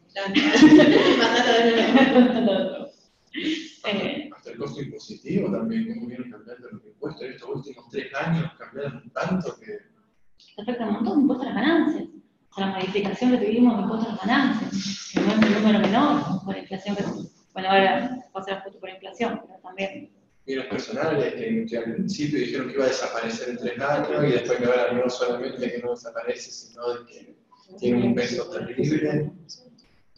S5: Hasta el costo impositivo también, cómo vienen cambiando los impuestos en estos últimos 3 años, cambiaron tanto que...
S1: Afecta un montón de impuestos a las ganancias. O sea, la modificación que tuvimos de impuestos a las ganancias, que no es un número menor por la inflación que... Bueno, ahora va a ser justo por inflación, pero también...
S5: Bienes personales que al principio dijeron que iba a desaparecer en 3 años y después que ahora no solamente que no desaparece, sino de que tiene un peso terrible.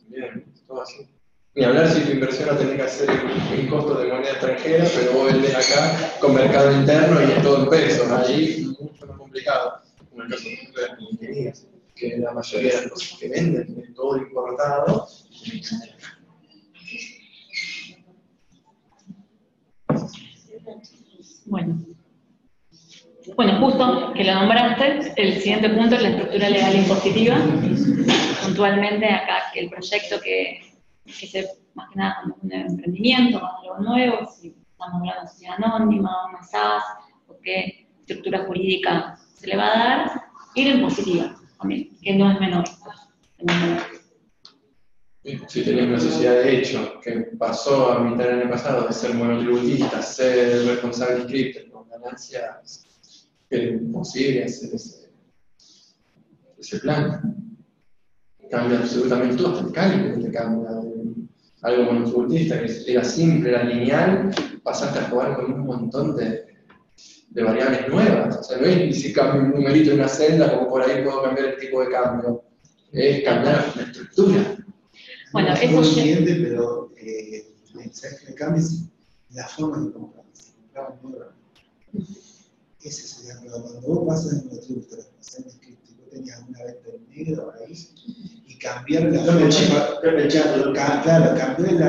S5: Bien, todo así. Ni hablar si tu inversión la tenés que hacer en costos de moneda extranjera, pero vos vendés acá con mercado interno y es todo en pesos. Ahí es mucho más complicado. Como el caso de las ingenierías, que la mayoría de las cosas que venden es todo importado.
S1: Bueno, justo que lo nombraste, el siguiente punto es la estructura legal impositiva. Puntualmente acá, que el proyecto que se, más que nada, como un emprendimiento, más algo nuevo, si estamos hablando de sociedad anónima, una SAS, o qué estructura jurídica se le va a dar, y la impositiva también, que no es menor.
S5: Si tenés una sociedad de hecho que pasó a mitad del año pasado de ser monotributista, ser responsable inscripto con ganancias, que es imposible hacer ese plan. Cambia absolutamente todo, hasta el cálculo te cambia. Algo monotributista que era simple, era lineal, pasaste a jugar con un montón de variables nuevas. O sea, no es ni si cambio un numerito en una celda, como por ahí puedo cambiar el tipo de cambio. Es cambiar la estructura.
S1: Bueno,
S6: no
S1: eso
S6: se entiende, pero ¿sabes qué me cambia? La forma de comprar. Si compramos muy rápido. Ese sería el problema. Cuando vos pasas en una tribu, vos tenías una venta en negro ahí, y cambiar la forma, claro, cambiarle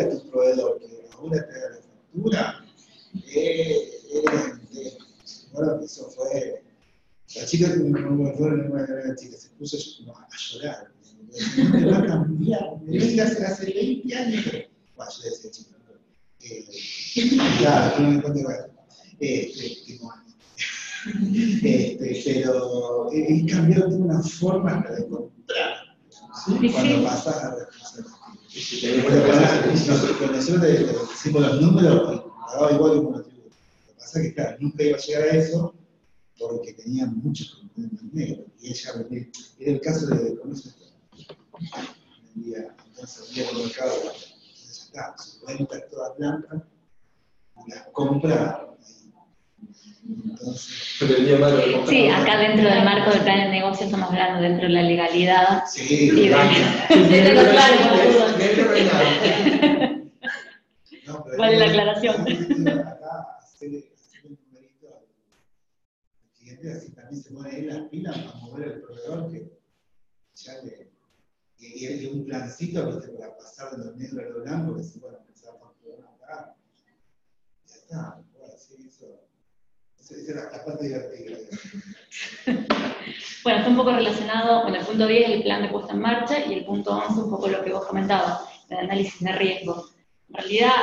S6: a tu proveedor, que ahora te da la factura, bueno, eso fue, la chica, una chica se puso como a llorar, no me va a cambiar, me venga hace 20 años, bueno, yo le decía, chico, claro, no me encuentro igual, pero es cambiar de una forma hasta de comprar, ¿sí? Cuando pasas a responsabilidad. Nosotros decimos los números y pagaba igual que un tributo. Lo que pasa es que, claro, nunca iba a llegar a eso porque tenía muchos componentes negros. Y ella era el caso de conocer esto. Entonces, vendía por el mercado, entonces ya está, su cuenta es toda blanca, y las compra.
S1: Sí, acá dentro del marco del plan de negocio estamos hablando dentro de la legalidad.
S6: Sí,
S1: y de los planes. Vale la aclaración.
S6: Acá hacerle un numerito al cliente, así también se pone ahí las pilas para mover el proveedor que ya le. Y hay un plancito, ¿viste? Para pasar de lo negro a lo blanco, que se puede empezar a facturar acá. Ya está, bueno, sí, eso. Esa es la parte divertida.
S1: Bueno, está un poco relacionado con el punto 10, el plan de puesta en marcha, y el punto 11, un poco lo que vos comentabas, el análisis de riesgo. En realidad,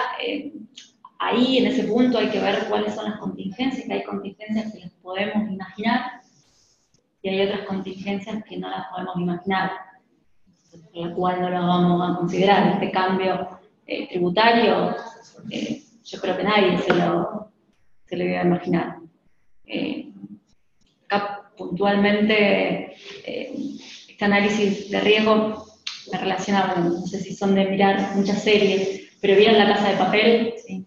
S1: ahí en ese punto hay que ver cuáles son las contingencias, que hay contingencias que las podemos imaginar, y hay otras contingencias que no las podemos imaginar, por la cual no las vamos a considerar. Este cambio tributario, yo creo que nadie se lo iba a imaginar. Acá puntualmente este análisis de riesgo me relaciona, bueno, no sé si son de mirar muchas series, pero ¿vieron La Casa de Papel? Sí.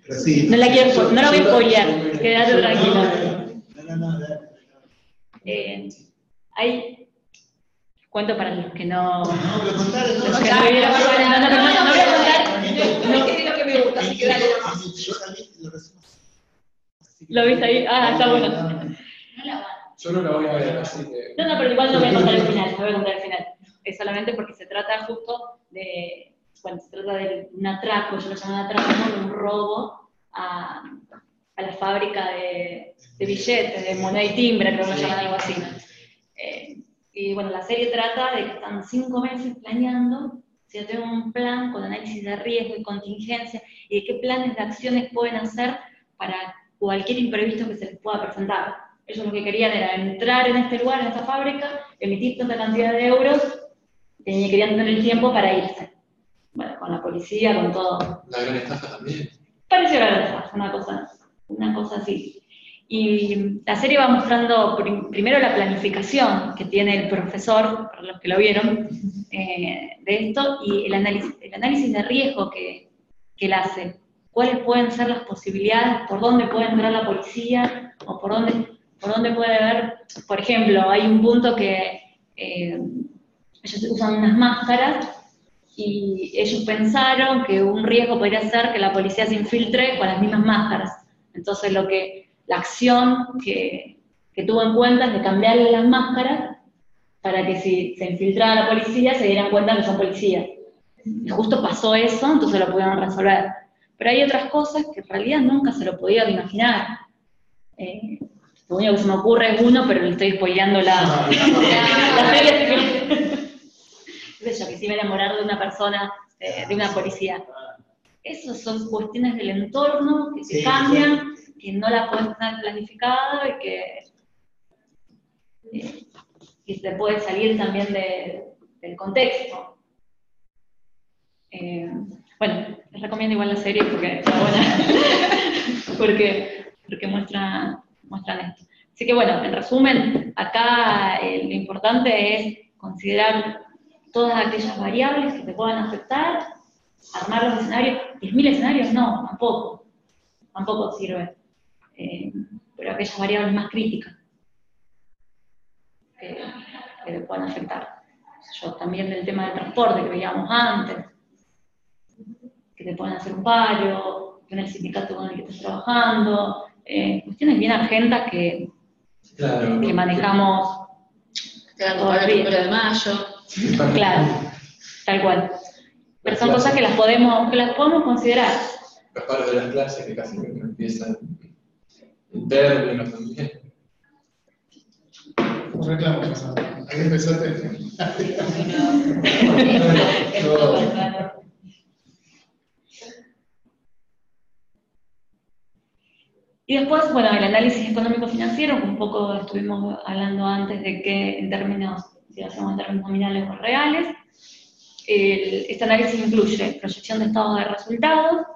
S6: Pero sí,
S1: No la voy a spoilear, quédate tranquilo. Hay, cuento para los que no...
S6: No, lo contaron,
S1: Los que no vieron, no voy a contar.
S7: No, que digo que me gusta, así que dale.
S6: Yo también lo resumo.
S1: ¿Lo viste ahí? Ah, está bueno.
S5: Yo no la voy a ver, así que.
S1: No, pero igual no voy a contar el final, no voy a contar el final. Es solamente porque se trata justo de, bueno, se trata de un atraco, yo lo llamo atraco, de un robo a la fábrica de billetes, de moneda y timbre, creo que lo llaman algo así. Y bueno, la serie trata de que están 5 meses planeando, si tienen un plan con análisis de riesgo y contingencia, y de qué planes de acciones pueden hacer para cualquier imprevisto que se les pueda presentar. Ellos lo que querían era entrar en este lugar, en esta fábrica, emitir tanta cantidad de euros, y querían tener el tiempo para irse. Bueno, con la policía, con todo.
S5: La gran estafa también.
S1: Pareció la gran estafa, una cosa así. Y la serie va mostrando primero la planificación que tiene el profesor, para los que lo vieron, de esto, y el análisis de riesgo que él hace. ¿Cuáles pueden ser las posibilidades? ¿Por dónde puede entrar la policía? ¿O por dónde puede haber? Por ejemplo, hay un punto que ellos usan unas máscaras y ellos pensaron que un riesgo podría ser que la policía se infiltre con las mismas máscaras. Entonces la acción que tuvo en cuenta es de cambiarle las máscaras para que si se infiltraba la policía se dieran cuenta que son policías. Y justo pasó eso, entonces lo pudieron resolver. Pero hay otras cosas que en realidad nunca se lo podían imaginar. Lo único que se me ocurre es uno, pero le estoy spoileando la serie. Qué sé yo, que se iba a enamorar de una persona, de una policía. Esas son cuestiones del entorno que se cambian, que no la puedes tener planificada y que se puede salir también del contexto. Bueno, les recomiendo igual la serie porque está buena, porque muestran esto. Así que bueno, en resumen, acá lo importante es considerar todas aquellas variables que te puedan afectar, armar los escenarios. 10.000 escenarios no, tampoco sirve, pero aquellas variables más críticas que te puedan afectar. Yo también del tema del transporte que veíamos antes, que te pueden hacer un paro, que en el sindicato con el que estás trabajando, cuestiones bien argentas que
S5: Claro.
S1: que manejamos todo el día.
S7: de mayo.
S1: Claro, tal cual. Pero son cosas que las podemos considerar.
S5: Los paros de las clases que casi que empiezan en términos también.
S6: Un reclamo pasado. Ahí empezaste.
S1: Y después, bueno, el análisis económico-financiero, que un poco estuvimos hablando antes de que en términos, si lo hacemos en términos nominales o reales, este análisis incluye proyección de estados de resultados,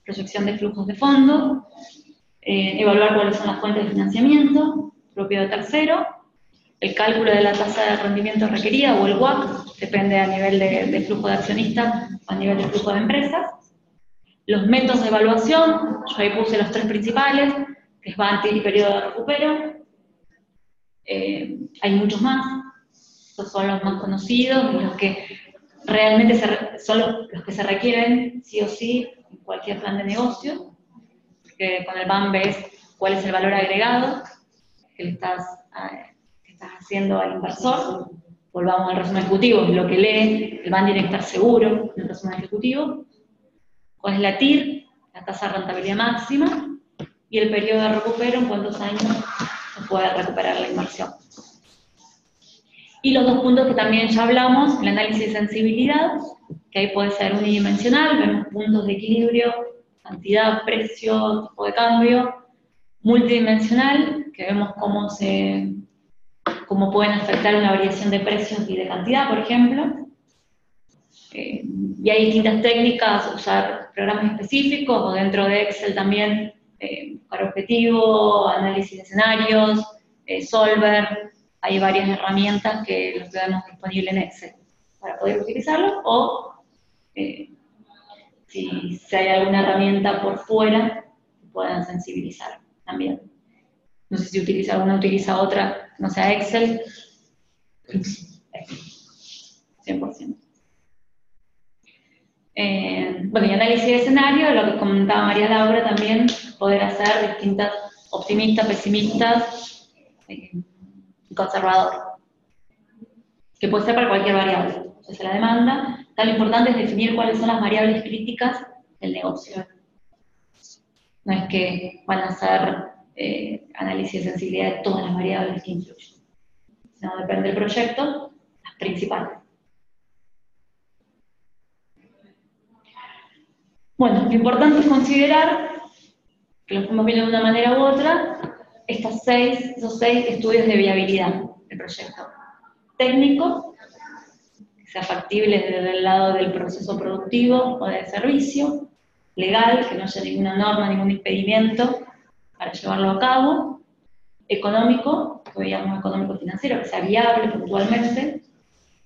S1: proyección de flujos de fondos, evaluar cuáles son las fuentes de financiamiento propio de tercero, el cálculo de la tasa de rendimiento requerida o el WACC, depende a nivel de flujo de accionistas o a nivel de flujo de empresas, los métodos de evaluación, yo ahí puse los 3 principales, que es BANTI y periodo de recupero, hay muchos más, estos son los más conocidos, los que realmente son los que se requieren sí o sí en cualquier plan de negocio, porque con el BAM ves cuál es el valor agregado que le estás haciendo al inversor. Volvamos al resumen ejecutivo, lo que lee, el BAM tiene que estar seguro del resumen ejecutivo. ¿Cuál es la TIR, la tasa de rentabilidad máxima? Y el periodo de recupero, en cuántos años se puede recuperar la inversión. Y los 2 puntos que también ya hablamos, el análisis de sensibilidad, que ahí puede ser unidimensional, vemos puntos de equilibrio, cantidad, precio, tipo de cambio, multidimensional, que vemos cómo pueden afectar una variación de precios y de cantidad, por ejemplo. Y hay distintas técnicas, usar programas específicos, o dentro de Excel también, para objetivo, análisis de escenarios, Solver, hay varias herramientas que los tenemos disponibles en Excel para poder utilizarlo, o si hay alguna herramienta por fuera, que puedan sensibilizar también. No sé si alguna utiliza otra, no sea Excel. 100%. Bueno, y análisis de escenario, lo que comentaba María Laura también, poder hacer distintas, optimistas, pesimistas, y conservador, que puede ser para cualquier variable. Entonces la demanda, lo importante es definir cuáles son las variables críticas del negocio. No es que van a hacer análisis de sensibilidad de todas las variables que influyen, sino depende del proyecto, las principales. Bueno, lo importante es considerar, que lo estamos viendo de una manera u otra, esos 6 estudios de viabilidad del proyecto. Técnico, que sea factible desde el lado del proceso productivo o del servicio. Legal, que no haya ninguna norma, ningún impedimento para llevarlo a cabo. Económico, que veíamos económico-financiero, que sea viable puntualmente.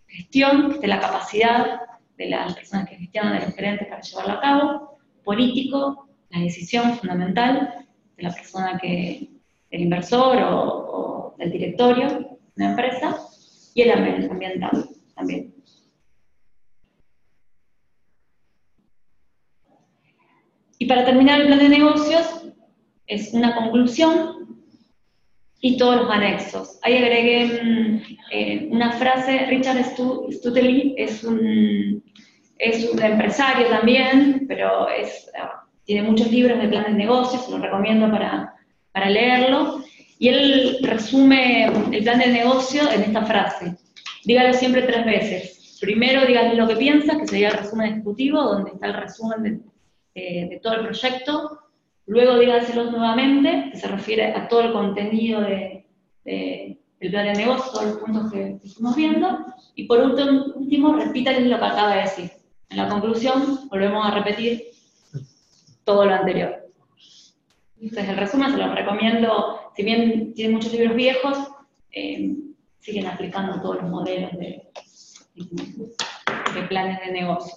S1: Gestión, que esté la capacidad de las personas que gestionan, de los gerentes, para llevarlo a cabo. Político, la decisión fundamental de la persona del inversor o del directorio de una empresa. Y el ambiental también. Y para terminar el plan de negocios, es una conclusión y todos los anexos. Ahí agregué una frase. Richard Stutely es un empresario también, pero tiene muchos libros de planes de negocios, se los recomiendo para leerlo. Y él resume el plan de negocio en esta frase. Dígalo siempre 3 veces. Primero, dígale lo que piensa, que sería el resumen ejecutivo, donde está el resumen de todo el proyecto. Luego, dígaselo nuevamente, que se refiere a todo el contenido del plan de negocio, todos los puntos que estamos viendo. Y por último, repítale lo que acaba de decir. En la conclusión, volvemos a repetir todo lo anterior. Entonces, el resumen se los recomiendo, si bien tienen muchos libros viejos, siguen aplicando todos los modelos de planes de negocio.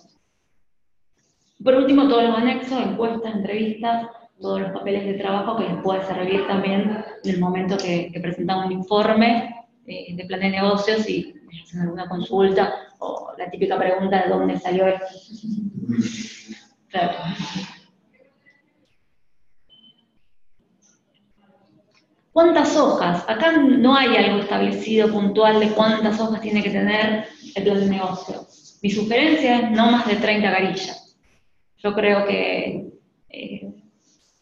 S1: Por último, todos los anexos, encuestas, entrevistas, todos los papeles de trabajo que les puede servir también en el momento que presentamos un informe de plan de negocios y hacen alguna consulta o la típica pregunta de dónde salió esto. Claro. ¿Cuántas hojas? Acá no hay algo establecido puntual de cuántas hojas tiene que tener el plan de negocio. Mi sugerencia es no más de 30 carillas. Yo creo que,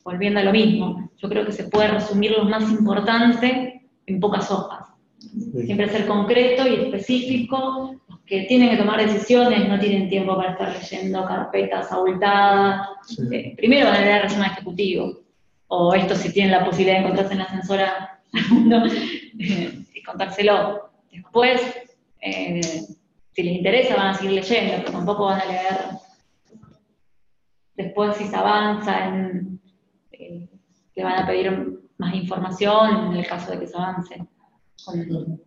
S1: volviendo a lo mismo, yo creo que se puede resumir lo más importante en pocas hojas. Siempre ser concreto y específico. Los que tienen que tomar decisiones no tienen tiempo para estar leyendo carpetas abultadas. Primero van a leer resumen ejecutivo. O esto si tienen la posibilidad de encontrarse en la ascensora y contárselo. Después, si les interesa, van a seguir leyendo, pero tampoco van a leer. Después, si se avanza, le van a pedir más información en el caso de que se avance con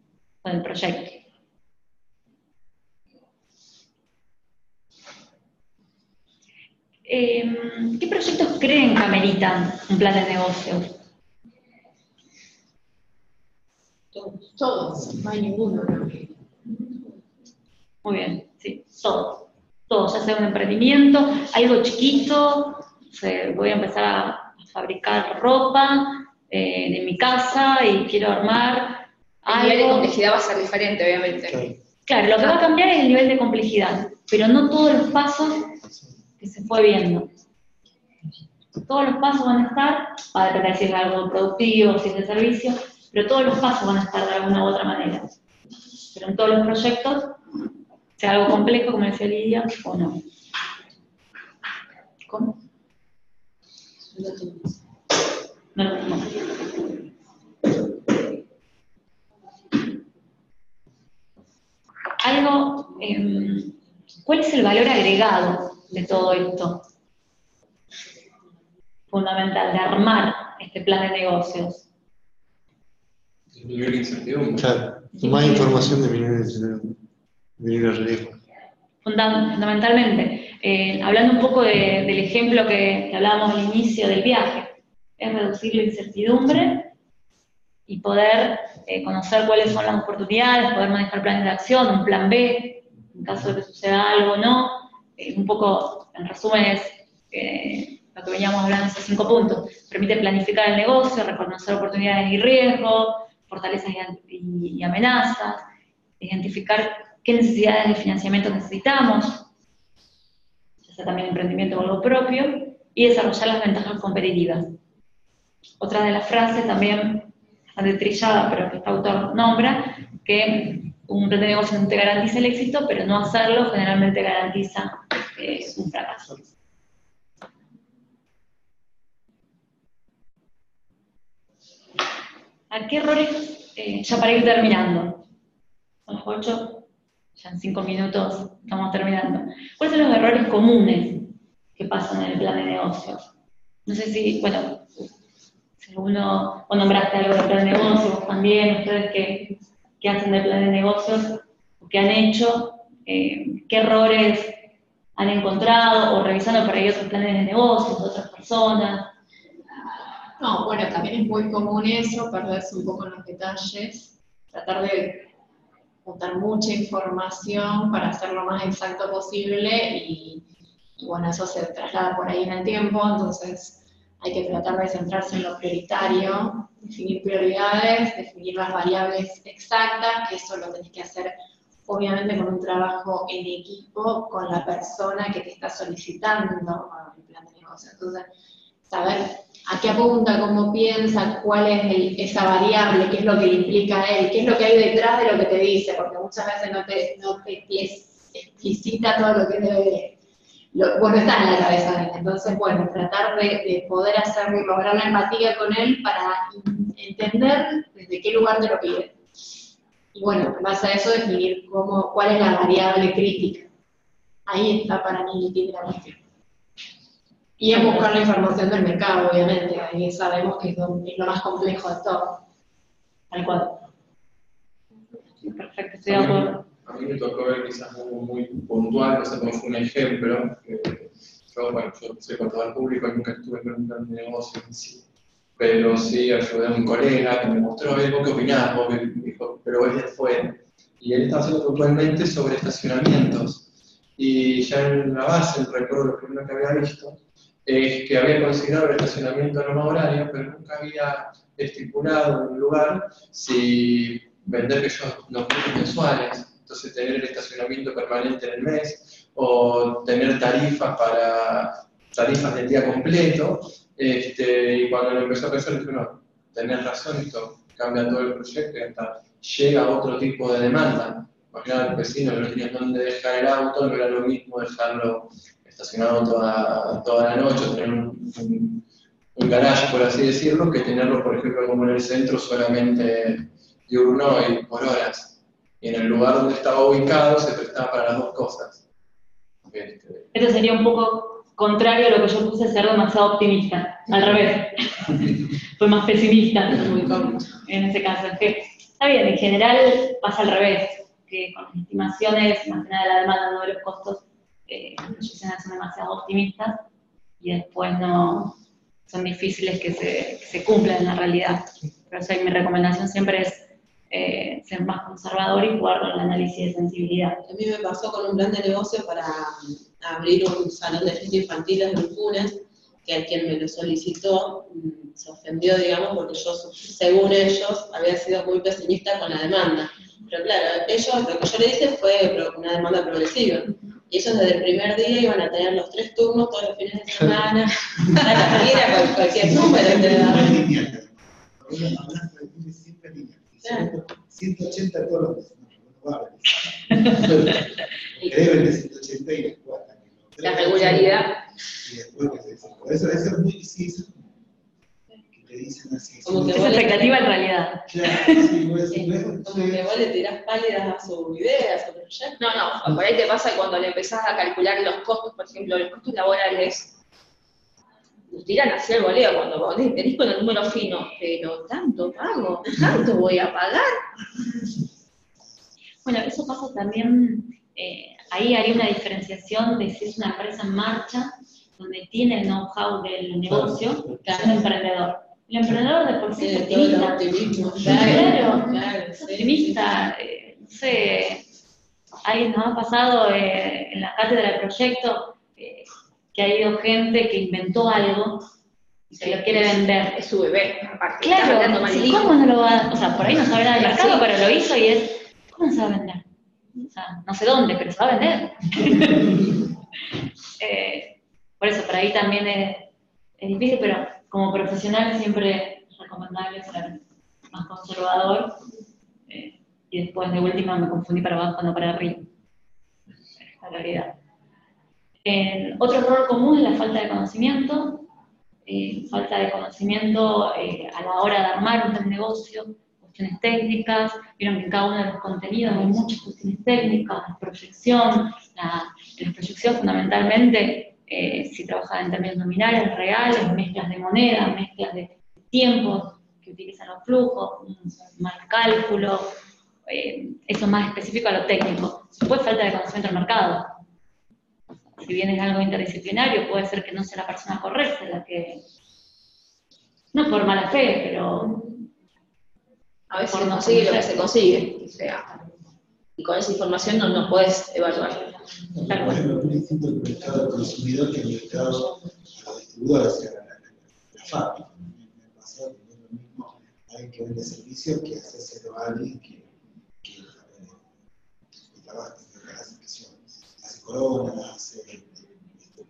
S1: el proyecto. ¿Qué proyectos creen que ameritan un plan de negocios?
S7: Todos, no hay ninguno.
S1: Muy bien, sí, todos. Todos, ya sea un emprendimiento, algo chiquito, voy a empezar a fabricar ropa de mi casa y quiero armar
S7: El nivel de
S1: algo.
S7: complejidad va a ser diferente, obviamente.
S1: Claro, lo que va a cambiar es el nivel de complejidad, pero no todos los pasos que se fue viendo. Todos los pasos van a estar, va a depender si es algo productivo, si es de servicio, pero todos los pasos van a estar de alguna u otra manera. Pero en todos los proyectos, sea algo complejo, como decía Lidia, o no. ¿Cómo? No. Algo, ¿cuál es el valor agregado de todo esto? Fundamental, de armar este plan de negocios.
S5: El nivel de incertidumbre.
S2: Claro, más información de mi nivel de riesgo.
S1: Fundamentalmente, hablando un poco del ejemplo que hablábamos al inicio del viaje, es reducir la incertidumbre y poder conocer cuáles son las oportunidades, poder manejar planes de acción, un plan B, en caso de que suceda algo o no. Un poco, en resumen, es lo que veníamos hablando, esos 5 puntos. Permite planificar el negocio, reconocer oportunidades y riesgos, fortalezas y amenazas, identificar qué necesidades de financiamiento necesitamos, ya sea también emprendimiento o algo propio, y desarrollar las ventajas competitivas. Otra de las frases también bastante trillada, pero que este autor nombra, que un plan de negocio no te garantiza el éxito, pero no hacerlo generalmente garantiza un fracaso. ¿A qué errores, ya para ir terminando? Son las 8, ya en 5 minutos estamos terminando. ¿Cuáles son los errores comunes que pasan en el plan de negocios? No sé si, bueno, si uno, o nombraste algo del plan de negocios, vos también, ustedes que hacen del plan de negocios, o que han hecho, qué errores han encontrado, o revisando por ahí otros planes de negocios, de otras personas.
S7: No, bueno, también es muy común eso, perderse un poco en los detalles, tratar de juntar mucha información para hacer lo más exacto posible y bueno, eso se traslada por ahí en el tiempo, entonces hay que tratar de centrarse en lo prioritario, definir prioridades, definir las variables exactas, que eso lo tenés que hacer obviamente con un trabajo en equipo con la persona que te está solicitando el plan de negocio. Entonces, saber a qué apunta, cómo piensa, cuál es esa variable, qué es lo que le implica a él, qué es lo que hay detrás de lo que te dice, porque muchas veces no te explicita todo lo que debe, bueno, está en la cabeza de él. Entonces, bueno, tratar de poder hacerlo y lograr la empatía con él para entender desde qué lugar te lo pide. Y bueno, en base a eso definir cuál es la variable crítica. Ahí está para mí el kit de la cuestión. Y es buscar la información del mercado, obviamente, ahí sabemos que es lo más complejo de todo.
S1: Tal cual. Perfecto, estoy de acuerdo.
S5: A mí me tocó ver quizás algo muy puntual, o sea, como fue un ejemplo. Yo soy contador público y nunca estuve en un plan de negocio en sí. Pero sí ayudé a un colega que me mostró, ¿vos qué opinás? Vos me dijo, pero él fue. Y él estaba haciendo puntualmente sobre estacionamientos. Y ya en la base, recuerdo lo primero que había visto, es que había considerado el estacionamiento a norma horaria, pero nunca había estipulado en un lugar si vender los puntos mensuales, entonces tener el estacionamiento permanente en el mes, o tener tarifas del día completo, y cuando lo empezó a pensar dije, no, tenés razón, esto cambia todo el proyecto y hasta llega a otro tipo de demanda. Imagínate al vecino que no tenía dónde dejar el auto, no era lo mismo dejarlo estacionado toda la noche, tener un garage, por así decirlo, que tenerlo, por ejemplo, como en el centro, solamente diurno y por horas. Y en el lugar donde estaba ubicado se prestaba para las dos cosas.
S1: Esto sería un poco contrario a lo que yo puse, ser demasiado optimista. Al revés. Fue más pesimista en ese caso. Es que, está bien, en general pasa al revés, que con las estimaciones, más que nada de la demanda, no de los costos, las proyecciones son demasiado optimistas y después no son difíciles que se cumplan en la realidad. Por eso mi recomendación siempre es ser más conservador y jugar con el análisis de sensibilidad.
S3: A mí me pasó con un plan de negocio para abrir un salón de fiestas infantiles en Funes, que a quien me lo solicitó se ofendió, digamos, porque yo, según ellos, había sido muy pesimista con la demanda. Pero claro, lo que yo le dije fue una demanda progresiva. Y ellos desde el primer día iban a tener los 3 turnos todos los fines de semana. Era con cualquier número.
S6: Siempre lineal. 180 todos los meses. Deben de 180 y después.
S7: La regularidad.
S6: Y después eso es muy difícil. Que te dicen así.
S3: Como que
S1: es expectativa en realidad.
S6: Claro, sí,
S3: como que vos le tirás pálidas a su idea, a su proyecto.
S7: No, por ahí te pasa cuando le empezás a calcular los costos, por ejemplo, los costos laborales, los tiran hacia el voleo cuando vos tenés con el número fino, pero tanto pago, tanto voy a pagar.
S1: Bueno, eso pasa también, ahí haría una diferenciación de si es una empresa en marcha, donde tiene el know-how del negocio, que es un emprendedor. El emprendedor de por sí es optimista. Claro, es optimista. No sé, ahí nos ha pasado en la cátedra del proyecto que ha habido gente que inventó algo y que lo quiere vender.
S7: Es su bebé, aparte.
S1: Claro, ¿cómo no lo va a...? O sea, por ahí no sabe nada del mercado, pero lo hizo y es... ¿Cómo se va a vender? O sea, no sé dónde, pero se va a vender. Por eso, por ahí también es difícil, pero como profesional siempre es recomendable ser más conservador y después de última me confundí para abajo, no para arriba. Es la realidad. Otro error común es la falta de conocimiento. Falta de conocimiento a la hora de armar un negocio, cuestiones técnicas. Vieron que en cada uno de los contenidos hay muchas cuestiones técnicas, proyección. En la proyección fundamentalmente, si trabajan en términos nominales, reales, mezclas de moneda, mezclas de tiempos que utilizan los flujos, más cálculo, eso más específico a lo técnico. Después falta de conocimiento del mercado. Si bien es algo interdisciplinario, puede ser que no sea la persona correcta la que, no por mala fe, pero
S7: a veces se consigue lo que se consigue, o sea, y con esa información no puedes evaluar.
S6: Por ejemplo, es muy distinto el mercado del consumidor que el mercado a los distribuidores, o sea, la fábrica. En el pasado es lo mismo alguien que vende servicios que hacérselo a alguien que trabaja hace coronas, hace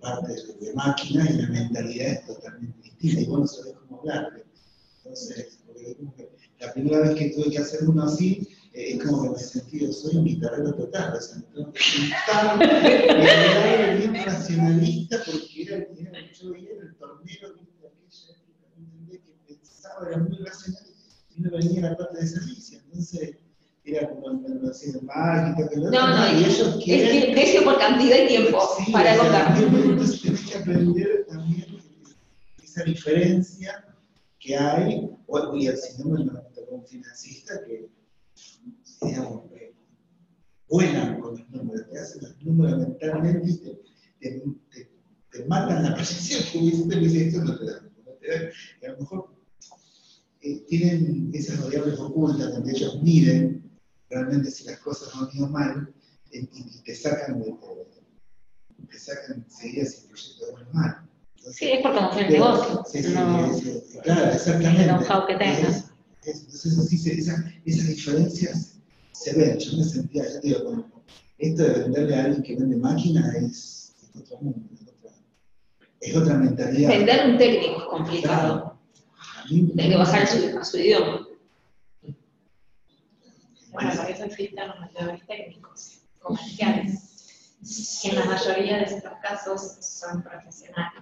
S6: partes de máquinas y la mentalidad es totalmente distinta y vos no sabés cómo hablarle. Entonces, la primera vez que tuve que hacer uno así, es como que me sentí, soy un guitarrero total, o sea, me tengo que sentar y hablar bien nacionalista porque yo veía el tornero de aquella época, que pensaba, era muy racional y no venía la parte de servicio, entonces era como no hacía mágica, y ellos quieren...
S7: Es precio por cantidad y tiempo
S6: sí,
S7: para contar.
S6: Entonces tenés que aprender también esa diferencia que hay, y si no me lo como un financista que, digamos, vuelan con los números, te hacen los números mentalmente y te matan la proyección, que me dice, esto no te da, y a lo mejor tienen esas variables ocultas donde ellos miden realmente si las cosas no han ido mal y te sacan enseguida si el proyecto va mal.
S1: Sí, es por conocer el negocio.
S6: Sí, sí,
S1: No,
S6: sí, claro, exactamente.
S1: el know-how que tengas.
S6: Entonces, así esas diferencias se ven. Yo me sentía, ya te digo, como esto de venderle a alguien que vende máquina es otro mundo, es otra mentalidad.
S3: Vender un técnico es complicado. Hay que bajar a su idioma.
S7: Bueno, para eso existen los vendedores técnicos, comerciales, que en la mayoría de estos casos son profesionales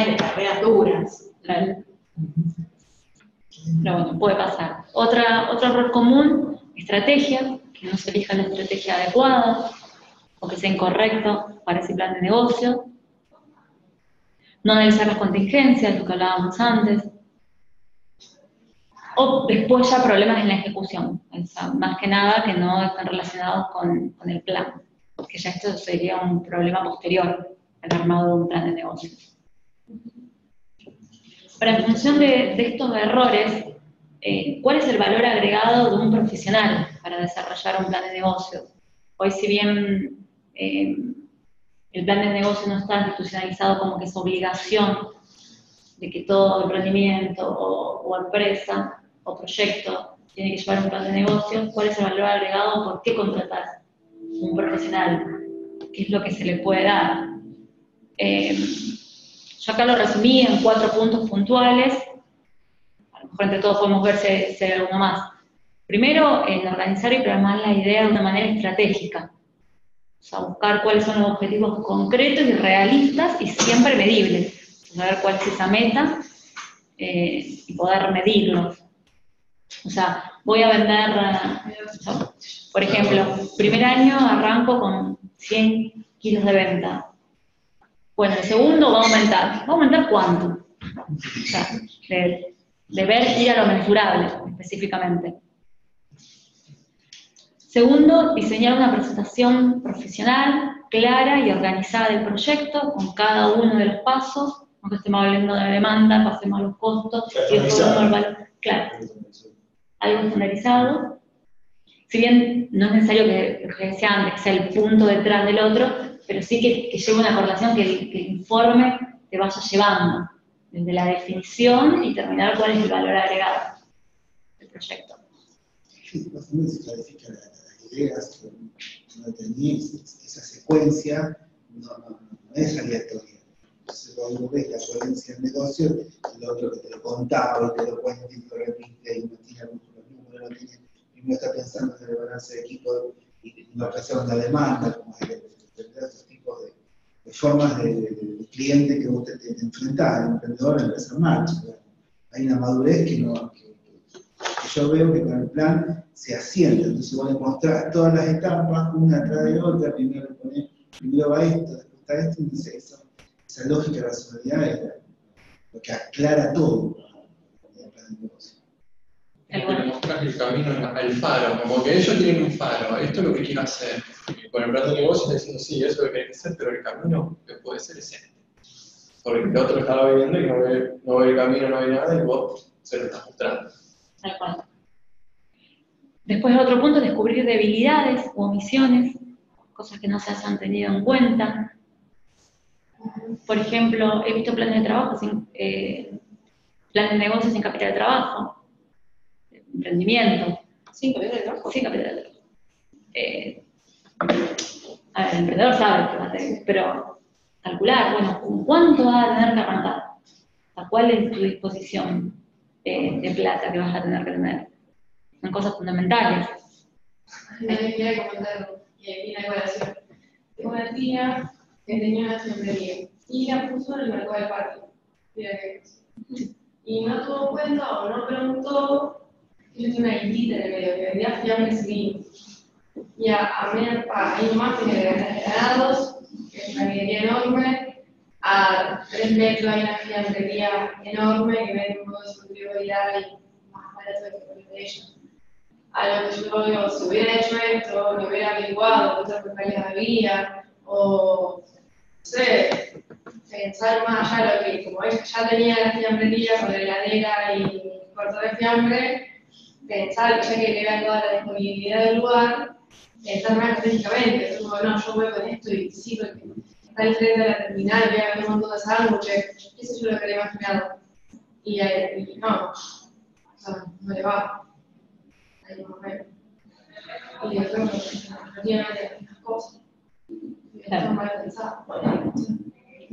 S7: de carreras duras.
S1: Claro. Pero bueno, puede pasar. Otro error común, estrategia, que no se elija la estrategia adecuada o que sea incorrecto para ese plan de negocio. No analizar las contingencias, lo que hablábamos antes. O después ya problemas en la ejecución, o sea, más que nada que no están relacionados con el plan, que ya esto sería un problema posterior al armado de un plan de negocio. Pero en función de estos errores, ¿cuál es el valor agregado de un profesional para desarrollar un plan de negocio? Hoy, si bien el plan de negocio no está institucionalizado como que es obligación de que todo emprendimiento o empresa o proyecto tiene que llevar un plan de negocio, ¿cuál es el valor agregado? ¿Por qué contratar un profesional? ¿Qué es lo que se le puede dar? Yo acá lo resumí en 4 puntos puntuales. A lo mejor entre todos podemos ver si hay alguno más. Primero, organizar y programar la idea de una manera estratégica. O sea, buscar cuáles son los objetivos concretos y realistas y siempre medibles. Saber cuál es esa meta y poder medirlos. O sea, voy a vender, por ejemplo, primer año arranco con 100 kilos de venta. Bueno, el segundo va a aumentar. ¿Va a aumentar cuánto? O sea, de ver ir a lo mensurable, específicamente. Segundo, diseñar una presentación profesional, clara y organizada del proyecto, con cada uno de los pasos, aunque estemos hablando de demanda, pasemos a los costos, y después el valor. Claro, algo estandarizado. Si bien no es necesario que lo que decía antes sea el punto detrás del otro, pero sí que lleve una correlación que el informe te vaya llevando, desde la definición y terminar cuál es el valor agregado del proyecto.
S6: Sí, más o menos se clarifica las ideas que no tenéis, esa secuencia no es aleatoria. Entonces, cuando uno ves la coherencia del negocio, el otro que te lo contaba y te lo cuenta y te lo repite y no tiene los números, no tiene, primero está pensando en el balance de equipo y no pensando en la demanda, como hay estos tipos de formas de cliente que usted tiene que enfrentar, el emprendedor, la empresa en marcha. Hay una madurez que yo veo que con el plan se asienta, entonces vos le mostrás todas las etapas, una atrás de otra, primero va esto, después está esto, entonces esa lógica de racionalidad es lo que aclara todo en el plan de negocio.
S5: Como que le mostrás el camino al faro, como que ellos tienen un faro, esto es lo que quiero hacer. Y con el plan de negocio está diciendo, sí, eso es lo que hay que hacer, pero el camino que puede ser es este. Porque el otro estaba viendo y no ve el camino, no ve nada, y vos se lo estás mostrando.
S1: Tal cual. Después, otro punto, descubrir debilidades u omisiones, cosas que no se hayan tenido en cuenta. Por ejemplo, he visto planes de trabajo planes de negocios sin capital de trabajo, emprendimiento.
S3: ¿Sin capital de trabajo?
S1: Sin capital de trabajo. A ver, el emprendedor sabe que va a tener, pero calcular, bueno, ¿cuánto va a tener que arrancar? ¿A cuál es tu disposición de plata que vas a tener que tener? Son cosas fundamentales.
S4: Quería comentar una ecuación. Tengo una tía que tenía una fiambrería y la puso en el mercado de parque. Mira qué cosa. Y no tuvo cuenta o no preguntó que yo tenía una islita en el medio, que vendía fiambres vivos. Y ahí nomás tiene ganados, que es una ganadería enorme. A 3 metros hay una fiambrería enorme que vende un modo de superioridad y más barato de lo que de ellos. A lo que yo digo, si hubiera hecho esto, lo hubiera averiguado qué otras compañías había, o no sé, pensar más allá de lo que, como ella ya tenía la fiambrería con la heladera y corto de fiambre, pensar que ya que era toda la disponibilidad del lugar, pensar más estratégicamente, como no, yo voy con esto y sí, porque está al frente de la terminal, voy a ver un montón de sándwiches, qué sé yo lo que había imaginado. Y no, o sea, no le va. Ahí más o menos. Y después, relativamente las cosas. Y están mal pensadas.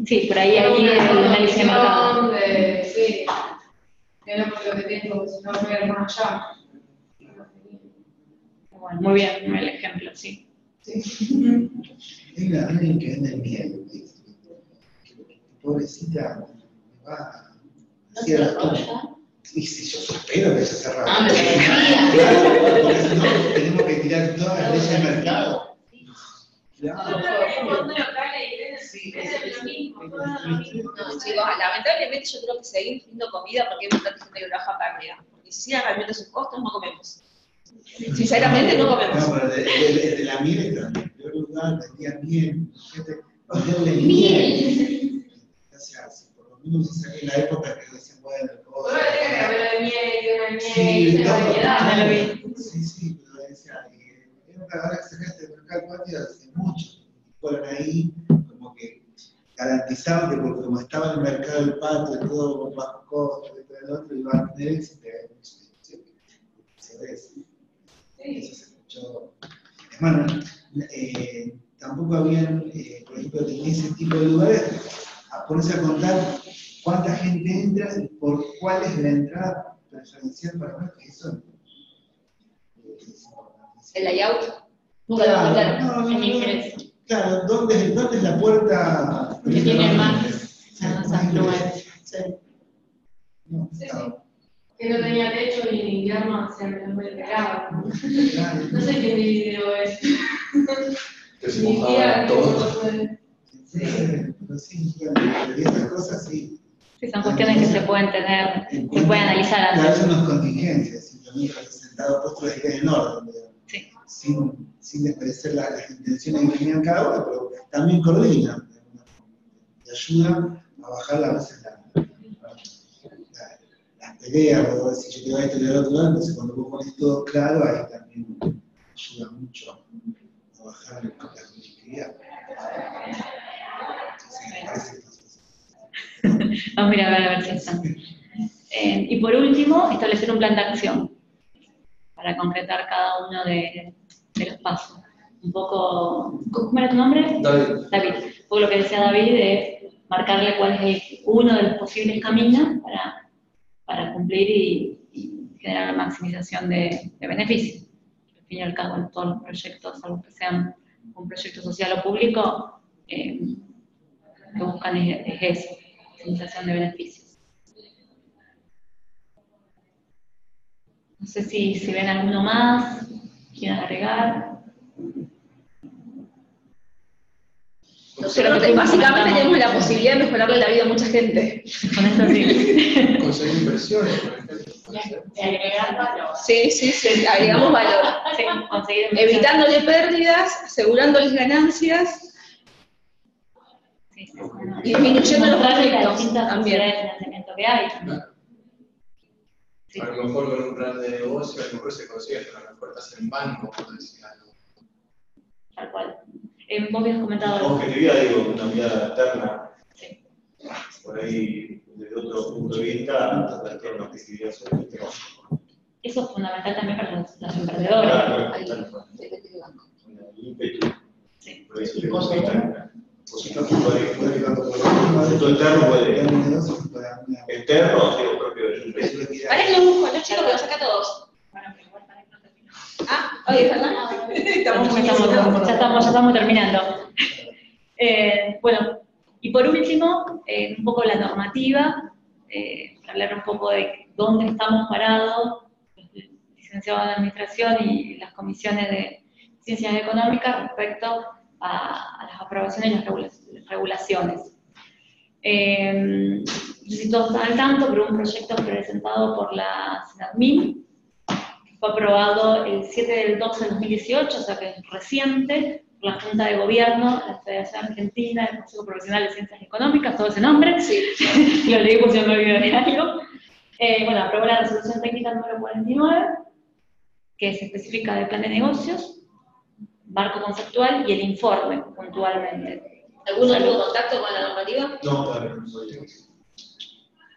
S1: Sí, por ahí el análisis de mercado.
S4: Sí, que no por lo que tengo, sino ver más allá.
S1: Bueno, muy bien el ejemplo, sí.
S6: Hay alguien que vende miel, pobrecita, me va a decir a la y si yo espero que se cerrara. Claro, porque si no, tenemos que tirar todas las leyes del mercado. Claro.
S9: No, chicos, lamentablemente yo creo que seguir haciendo comida porque hay bastante gente que trabaja pérdida. Porque si sigan realmente sus costos, no comemos. Sinceramente, no comemos.
S6: No, pero de la miel está en el peor lugar, vendía miel. Miel. O sea, si por lo menos se saque la época que decían, bueno, todo.
S4: Pero tiene que haber de miel y una miel,
S6: sí,
S4: y una variedad.
S1: No lo vi.
S6: Sí, pero decía, ahora que sacaste el mercado patio hace mucho. Fueron ahí, como que garantizaban que porque como estaba en el mercado del patio, todo bajo costo, y todo el otro, iban a tener éxito. Se ve eso. Eso se escuchó. Hermano, tampoco habían, por ejemplo, en ese tipo de lugares, a ponerse a contar cuánta gente entra y por cuál es la entrada preferencial para ver qué son.
S9: El layout. Nunca lo contaron.
S6: No,
S1: El ingreso.
S6: claro, ¿dónde es la puerta?
S7: Que tiene más
S6: afluencia.
S7: Sí.
S6: No,
S4: Sí,
S6: claro.
S4: Que no tenía techo y en invierno siempre muy pegado.
S6: Claro.
S4: No sé qué video es.
S5: Que se
S4: Ni
S5: mojaban
S4: idea
S5: todos.
S4: cómo puede.
S6: Sí, pero sí, claro, y esas cosas sí.
S1: Sí, son cuestiones que se pueden tener, se pueden analizar
S6: Claro,
S1: antes.
S6: hay unas contingencias, y también representado puesto en orden,
S1: Sí.
S6: sin desmerecer las intenciones que tenían cada uno, pero también coordinan, y ayudan a bajar a veces las peleas, o si yo te voy a tener otro lado, entonces cuando vos pones todo claro, ahí también ayuda mucho a bajar la conflictividad.
S1: Vamos a ir a ver si están. Y por último, establecer un plan de acción para concretar cada uno de los pasos. Un poco, ¿cómo era tu nombre?
S5: David.
S1: David. Un poco lo que decía David de marcarle cuál es uno de los posibles caminos para cumplir y generar la maximización de beneficios. Al fin y al cabo, en todos los proyectos, salvo que sean un proyecto social o público, lo que buscan es eso, maximización de beneficios. No sé si ven alguno más, quieren agregar.
S9: Nosotros básicamente tenemos la posibilidad de mejorarle la vida a mucha gente.
S1: Con esto sí.
S5: Conseguir inversiones, por ejemplo.
S7: De agregar valor.
S9: Sí, agregamos valor.
S1: Sí, conseguir
S9: Evitándole pérdidas, asegurándoles ganancias
S1: sí,
S9: y disminuyendo los
S1: mostrarle las
S9: conflictos
S1: distintas
S9: también.
S1: posibilidades de financiamiento que hay. Sí.
S5: A lo mejor con un plan de negocio, a lo mejor se consigue hasta las puertas en banco, por decir algo.
S1: Tal cual. Vos habías comentado algo.
S8: Objetividad, digo, una mirada externa,
S1: Sí.
S8: por ahí, desde otro punto de vista, plantear una objetividad sobre este tema.
S1: Eso es fundamental también para los emprendedores.
S8: Claro,
S9: Ahí,
S8: tal cual.
S9: depende del banco.
S8: Un ímpetu.
S1: Sí.
S8: Por eso tenemos que estar positivos. Esto externo puede. Externo, digo, propio de la empresa.
S9: Para que lo busco, los chicos que los saca todos.
S1: Bueno, pero igual para que no termine.
S9: Oye, Fernanda.
S1: Ya estamos terminando. Bueno, y por último, un poco la normativa, para hablar un poco de dónde estamos parados, los licenciados de Administración y las comisiones de Ciencias Económicas respecto a las aprobaciones y las regulaciones. No sé si todos están al tanto, pero un proyecto presentado por la SENADMIN, fue aprobado el 7 del 12 de 2018, o sea que es reciente, por la Junta de Gobierno, la Federación Argentina, el Consejo Profesional de Ciencias Económicas, todo ese nombre, sí. Lo leí por si no me olvidé de algo. Bueno, aprobó la resolución técnica número 49, que se especifica del plan de negocios, marco conceptual y el informe, puntualmente.
S9: ¿Alguno tuvo contacto con la normativa?
S8: No, todavía no soy.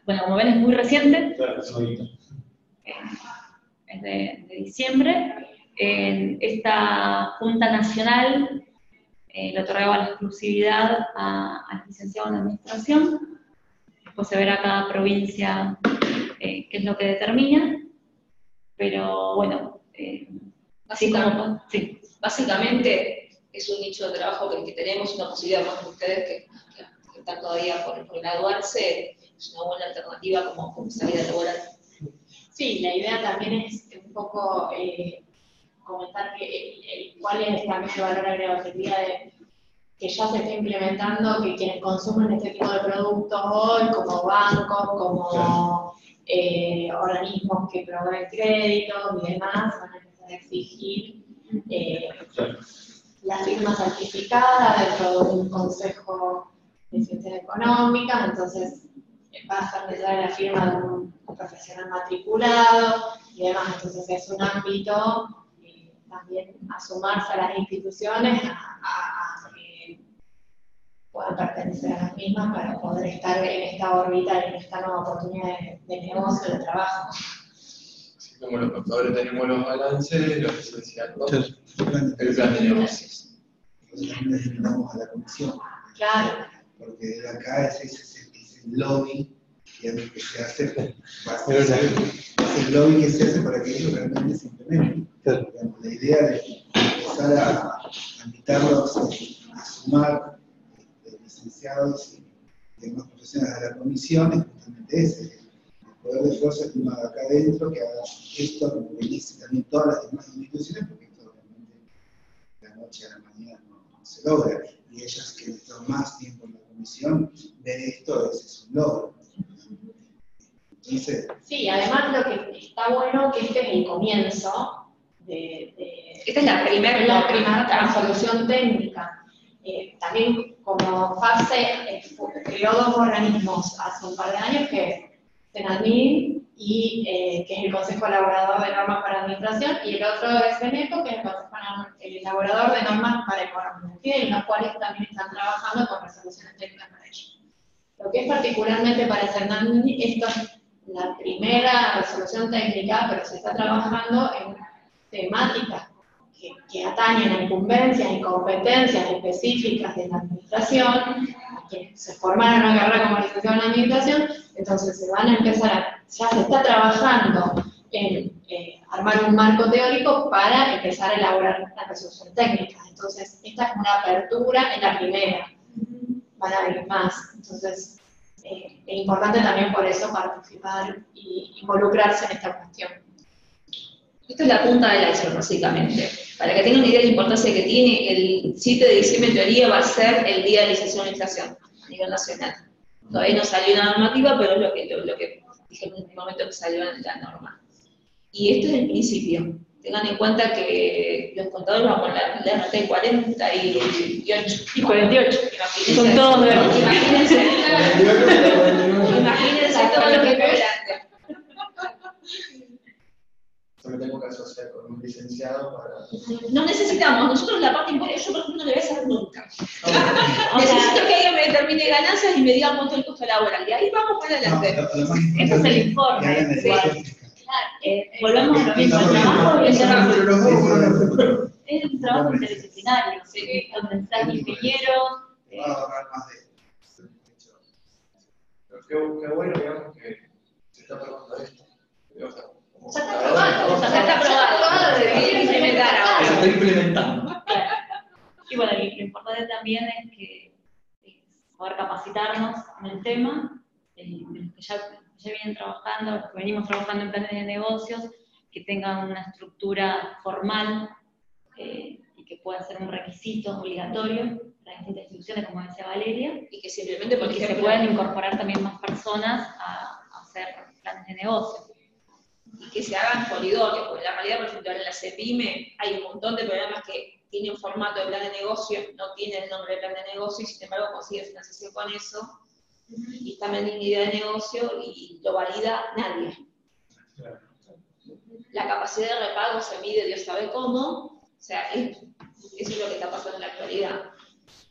S1: Bueno, como ven es muy reciente,
S8: Claro, soy.
S1: es de diciembre. Esta Junta Nacional le otorgaba la exclusividad al licenciado en Administración. Después se verá cada provincia qué es lo que determina. Pero bueno,
S9: Básicamente es un nicho de trabajo que tenemos, una posibilidad más que ustedes que están todavía por graduarse, es una buena alternativa como salida laboral.
S7: Sí, la idea también es un poco comentar cuál es también el valor agregado que ya se está implementando, que quienes consumen este tipo de productos hoy, como bancos, como organismos que proveen créditos y demás, van a empezar a exigir la firma certificada dentro de un consejo de ciencias económicas, entonces va a ser necesaria la firma de un profesional matriculado y demás, entonces es un ámbito también a sumarse a las instituciones a que puedan pertenecer a las mismas para poder estar en esta órbita y en esta nueva oportunidad de negocio, de trabajo.
S5: Así como los contadores tenemos los balances, los licenciados, el plan de negocios.
S6: Nosotros también les invitamos a la comisión.
S7: Claro.
S6: Porque de acá es el lobby que se hace, es el lobby que se hace para que ellos realmente se implementen. La idea de empezar a invitarlos a sumar licenciados y demás profesionales a la comisión es justamente ese, el poder de fuerza que uno haga acá adentro, que haga esto, como que dice también todas las demás instituciones, porque esto realmente de la noche a la mañana no se logra. Y ellos que están más tiempo en la comisión, ver esto es un logro. Entonces,
S7: sí, además lo que está bueno que este es el comienzo
S9: esta es la primera
S7: resolución técnica. También como fase creó dos organismos hace un par de años, que es Senadmin y que es el Consejo Elaborador de Normas para Administración, y el otro es Beneco, que es el Elaborador de Normas para Economía, en los cuales también están trabajando con resoluciones técnicas para ello. Lo que es particularmente para Senadmin, esto es la primera resolución técnica, pero se está trabajando en temáticas que atañen a incumbencias y competencias específicas de la administración, que se formaron una carrera como licenciado en administración, entonces se van a empezar ya se está trabajando en armar un marco teórico para empezar a elaborar la resolución técnica. Entonces, esta es una apertura en la primera, van a haber más. Entonces, es importante también por eso participar y involucrarse en esta cuestión.
S9: Esta es la punta del iceberg, básicamente. Para que tengan una idea de la importancia que tiene, el 7 de diciembre en teoría va a ser el día de licenciación en inflación a nivel nacional. Todavía no salió una normativa, pero es lo que dije en el momento que salió la norma. Y esto es el principio. Tengan en cuenta que los contadores van con la RT 48
S1: y 48.
S9: Son todos verdes. Imagínense todo lo que es adelante.
S5: Yo me tengo que asociar con un licenciado para...
S9: No necesitamos, nosotros la parte importante, yo por ejemplo no le voy a hacer nunca. Necesito que alguien me determine ganancias y me diga cuánto es el costo laboral. Y ahí vamos para adelante.
S1: Eso es el informe. Volvemos a lo mismo, el trabajo es un trabajo interdisciplinario, donde están ingenieros.
S6: va a ahorrar más de
S5: Pero qué bueno, digamos, que se está probando esto.
S9: Ya está aprobado, debería implementar ahora.
S6: Se está implementando.
S1: Y bueno, lo importante también es que poder capacitarnos en el tema, que ya vienen trabajando, los que venimos trabajando en planes de negocios, que tengan una estructura formal y que pueda ser un requisito obligatorio para distintas instituciones, como decía Valeria,
S9: Y que simplemente, por
S1: porque se
S9: ejemplo,
S1: puedan incorporar también más personas a hacer planes de negocio.
S9: y que se hagan polidorios, porque la realidad, por ejemplo, en la CEPIME hay un montón de programas que tienen formato de plan de negocio, no tienen el nombre de plan de negocio, y sin embargo consiguen financiación con eso, y están vendiendo idea de negocio y lo valida nadie. La capacidad de repago se mide Dios sabe cómo, o sea, eso es lo que está pasando en la actualidad.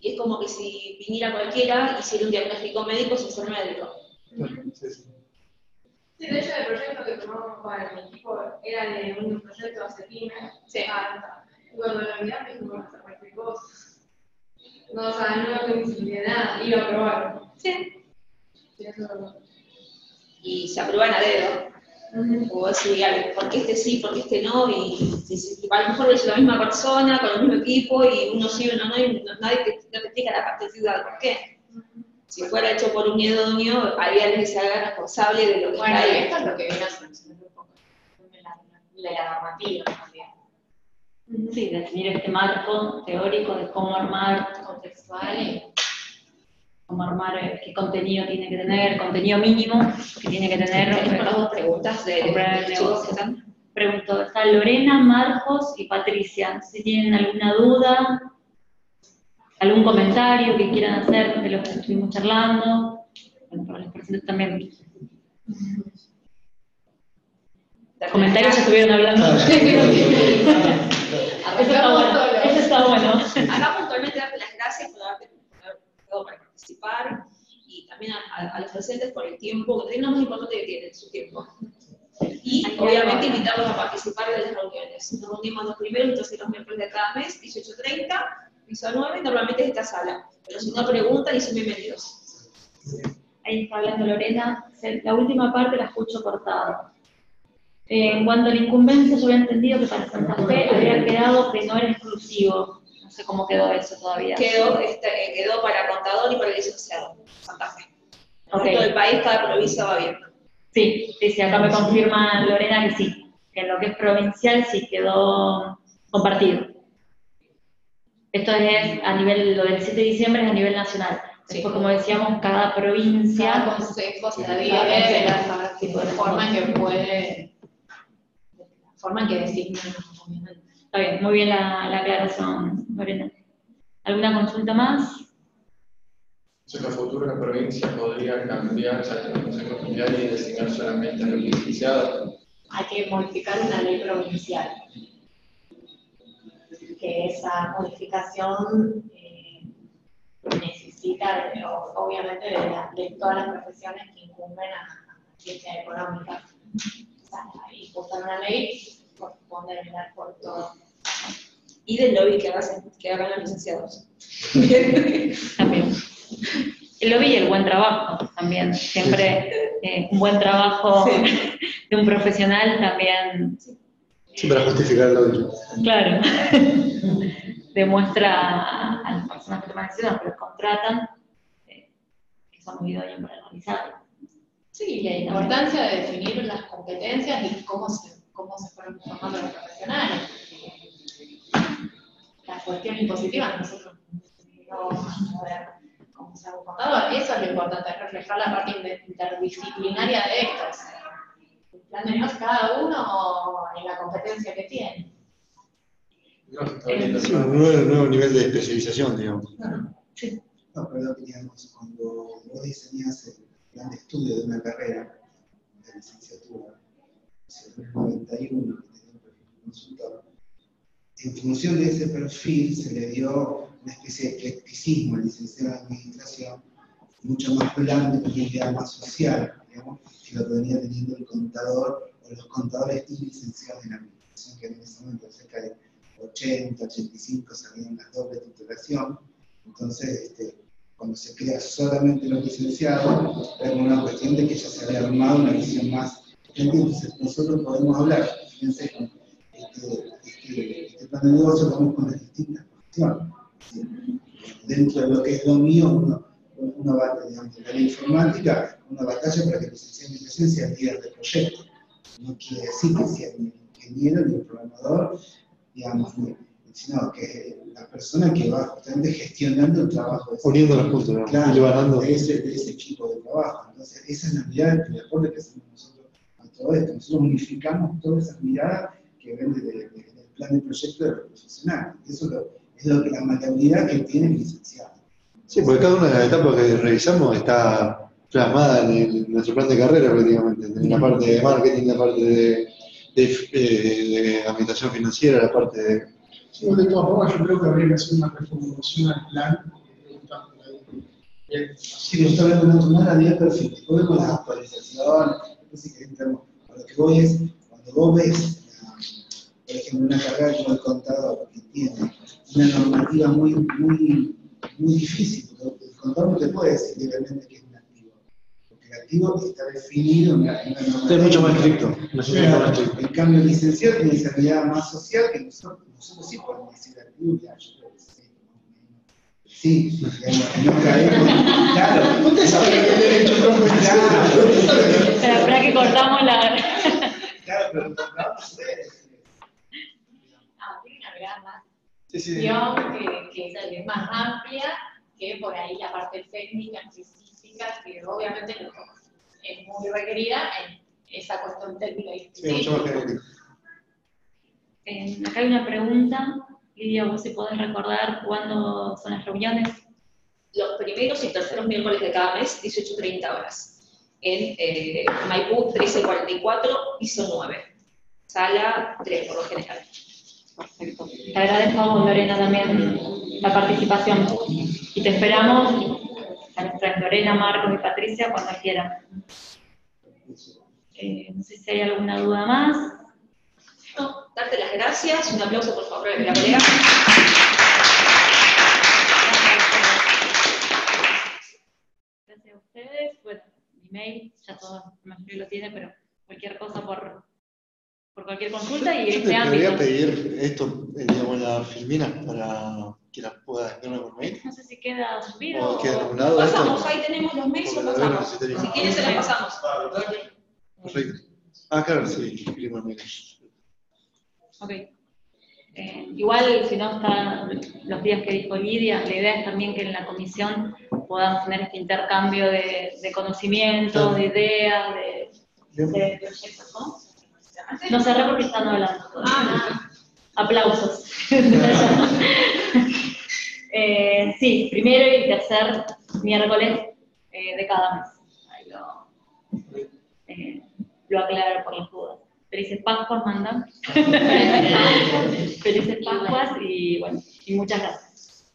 S9: Y es como que si viniera cualquiera, hiciera un diagnóstico médico sin ser médico.
S4: Sí, de hecho el proyecto que tomamos para mi equipo era de un proyecto hace pyme.
S9: Sí.
S4: Y cuando en realidad me dijo, hacer cualquier cosa. No, o sea, no tengo ni nada, iba a probar.
S9: Sí.
S4: Y eso...
S9: Y se aprueban a dedo. O decir, ¿por qué este sí, por qué este no? Y a lo mejor es la misma persona, con el mismo equipo, y uno sí, uno no, y nadie no te explica la parte ciudad, ¿por qué? Si fuera hecho por un idóneo, había alguien que se haga responsable de lo que
S7: Bueno,
S9: está
S7: y
S9: ahí.
S7: esto es lo que viene a sancionar un poco de la normativa también.
S1: Sí, definir este marco teórico de cómo armar,
S7: Contextual y
S1: cómo armar qué contenido tiene que tener, contenido mínimo que tiene que tener.
S9: Tenemos las dos preguntas de
S1: Comprar
S9: los
S1: el
S9: chicos
S1: negocio.
S9: que están.
S1: Pregunto, está Lorena, Marcos y Patricia. Si tienen alguna duda, algún comentario que quieran hacer de lo que estuvimos charlando. Bueno, para los presentes también. Los comentarios se estuvieron hablando. Eso está bueno.
S9: Acá puntualmente darte las gracias por haberte dado para participar y también a los docentes por el tiempo, que es lo más importante que tienen, su tiempo. Y obviamente invitarlos a participar de las reuniones. Nos reunimos los primeros y terceros miércoles de cada mes, 18:30, piso 9, normalmente es esta sala. Pero si no preguntan y son bienvenidos.
S1: Ahí está hablando Lorena. La última parte la escucho cortada. En cuanto a la incumbencia, yo había entendido que para Santa Fe había quedado que no era exclusivo. No sé cómo quedó eso todavía.
S9: Quedó para contador y para licenciado, Santa Fe. En
S1: Ok.
S9: todo el país, cada provincia va abierta.
S1: Sí, acá me confirma Lorena que sí, que en lo que es provincial sí quedó compartido. Esto es a nivel, lo del 7 de diciembre es a nivel nacional. Después, como decíamos, cada provincia...
S7: cada consejo se adhiere de la forma en que puede, la forma en que designan los gobernantes.
S1: Está bien, muy bien la aclaración, Lorena. ¿Alguna consulta más?
S5: En el futuro la provincia podría cambiar el consejo filial y designar solamente a los licenciados.
S7: Hay que modificar una ley provincial. Que esa modificación necesita, obviamente, de todas las profesiones que incumben a la ciencia económica. O sea, impulsar una ley corresponde velar por todo.
S9: Y del lobby que hagan los licenciados.
S1: También. El lobby y el buen trabajo también. Siempre un buen trabajo de un profesional también.
S2: Sí, para justificar el lobby.
S1: Claro. Demuestra a las personas que toman decisiones, que los contratan, que son muy idóneos para realizarlo.
S7: Sí, y la importancia de definir las competencias y cómo se fueron formando los profesionales. La cuestión impositiva, nosotros no vamos a ver cómo ser un contador. Eso es lo importante, reflejar la parte interdisciplinaria de estos. El plan de negocio cada uno en la competencia que tiene.
S2: Sí, un nuevo nivel de especialización, digamos.
S1: Sí.
S6: No, pero digamos, cuando vos diseñás el plan de estudio de una carrera de licenciatura, en el 91, que tenía un perfil de consultor, en función de ese perfil se le dio una especie de eclecticismo al licenciado en administración, mucho más blando y una idea más social, digamos, que lo que venía teniendo el contador o los contadores y licenciados en administración, que en ese momento cerca de 80, 85 salían las doble titulación. Entonces, cuando se crea solamente los licenciados, era una cuestión de que ya se había armado una visión más. Entonces, nosotros podemos hablar, fíjense, con este plan de negocio, vamos con las distintas cuestiones. Dentro de lo que es lo mío, uno va, digamos, de la informática, una batalla para que el licenciado en administración sea el líder de proyecto. No quiere decir que sea ni el ingeniero ni el programador, digamos, sino que la persona que va justamente gestionando el trabajo.
S2: Uniendo los puntos, ¿no?
S6: Claro,
S2: Y levantando.
S6: de ese equipo de trabajo. Entonces, esa es la mirada que aporte que hacemos nosotros a todo esto. Nosotros unificamos todas esas miradas que ven del plan de proyecto de los profesionales. Eso es lo que la maleabilidad que tiene el licenciado.
S2: Sí, porque cada una de las etapas que revisamos está plasmada en nuestro plan de carrera prácticamente. En la parte de marketing, la parte de administración financiera, la parte de...
S10: Sí, de todas formas, yo creo que habría que hacer una reformulación al plan
S6: Sí, lo está hablando de una realidad perfecta. Después vemos las actualizaciones, después si querés entramos. A lo que voy es, cuando vos ves, por ejemplo, una carrera como el contador, que tiene una normativa muy difícil, porque el contador no te puede decir realmente que es un activo. Porque el activo está definido en una normativa.
S2: Es mucho más estricto.
S6: En cambio, el licenciado tiene esa mirada más social que nosotros sí podemos decir activo, ya, yo creo que sí. Sí, digamos, no caemos. Claro, usted sabe que tiene derecho a compensar.
S1: Espera que cortamos la.
S6: Claro, pero el contador no puede decir.
S7: Tiene una mirada más
S2: Sí, sí.
S7: que es más amplia que por ahí la parte técnica, específica, que obviamente es muy requerida en esa cuestión técnica y
S2: Sí, mucho más genérico.
S1: Acá hay una pregunta, Lidia, vos si podés recordar cuándo son las reuniones.
S9: Los primeros y terceros miércoles de cada mes, 18:30 horas. En Maipú 1344, piso 9. Sala 3, por lo general.
S1: Perfecto. Te agradezco a vos, Lorena, también la participación. Y te esperamos a nuestras Lorena, Marcos y Patricia cuando quieran. No sé si hay alguna duda más.
S9: No, darte las gracias. Un aplauso, por favor, de la colega.
S1: Gracias a ustedes. Bueno, mi mail, ya todo la mayoría lo tiene, pero cualquier cosa por cualquier consulta y
S2: Yo
S1: este
S2: te
S1: ámbito.
S2: podría pedir esto, digamos, la filmina para que la pueda enviarme por mail.
S1: No sé si queda subido
S2: O queda en
S1: o...
S2: algún lado
S9: Pasamos,
S2: esto.
S9: ahí tenemos los mails,
S2: Porque
S9: lo
S2: la verdad no
S9: pasamos.
S2: necesitaría.
S9: Si quieren, se las pasamos.
S2: Perfecto. Ah, claro, sí, escribimos el mail.
S1: Ok. Igual, si no está los días que dijo Lidia, la idea es también que en la comisión podamos tener este intercambio de conocimientos, de ideas, de proyectos, ¿no? No cerré porque están hablando. Aplausos. Sí, primero y tercer miércoles de cada mes. Ahí lo aclaro por las dudas. Felices Pascuas, mandan. Felices Pascuas y bueno, y muchas gracias.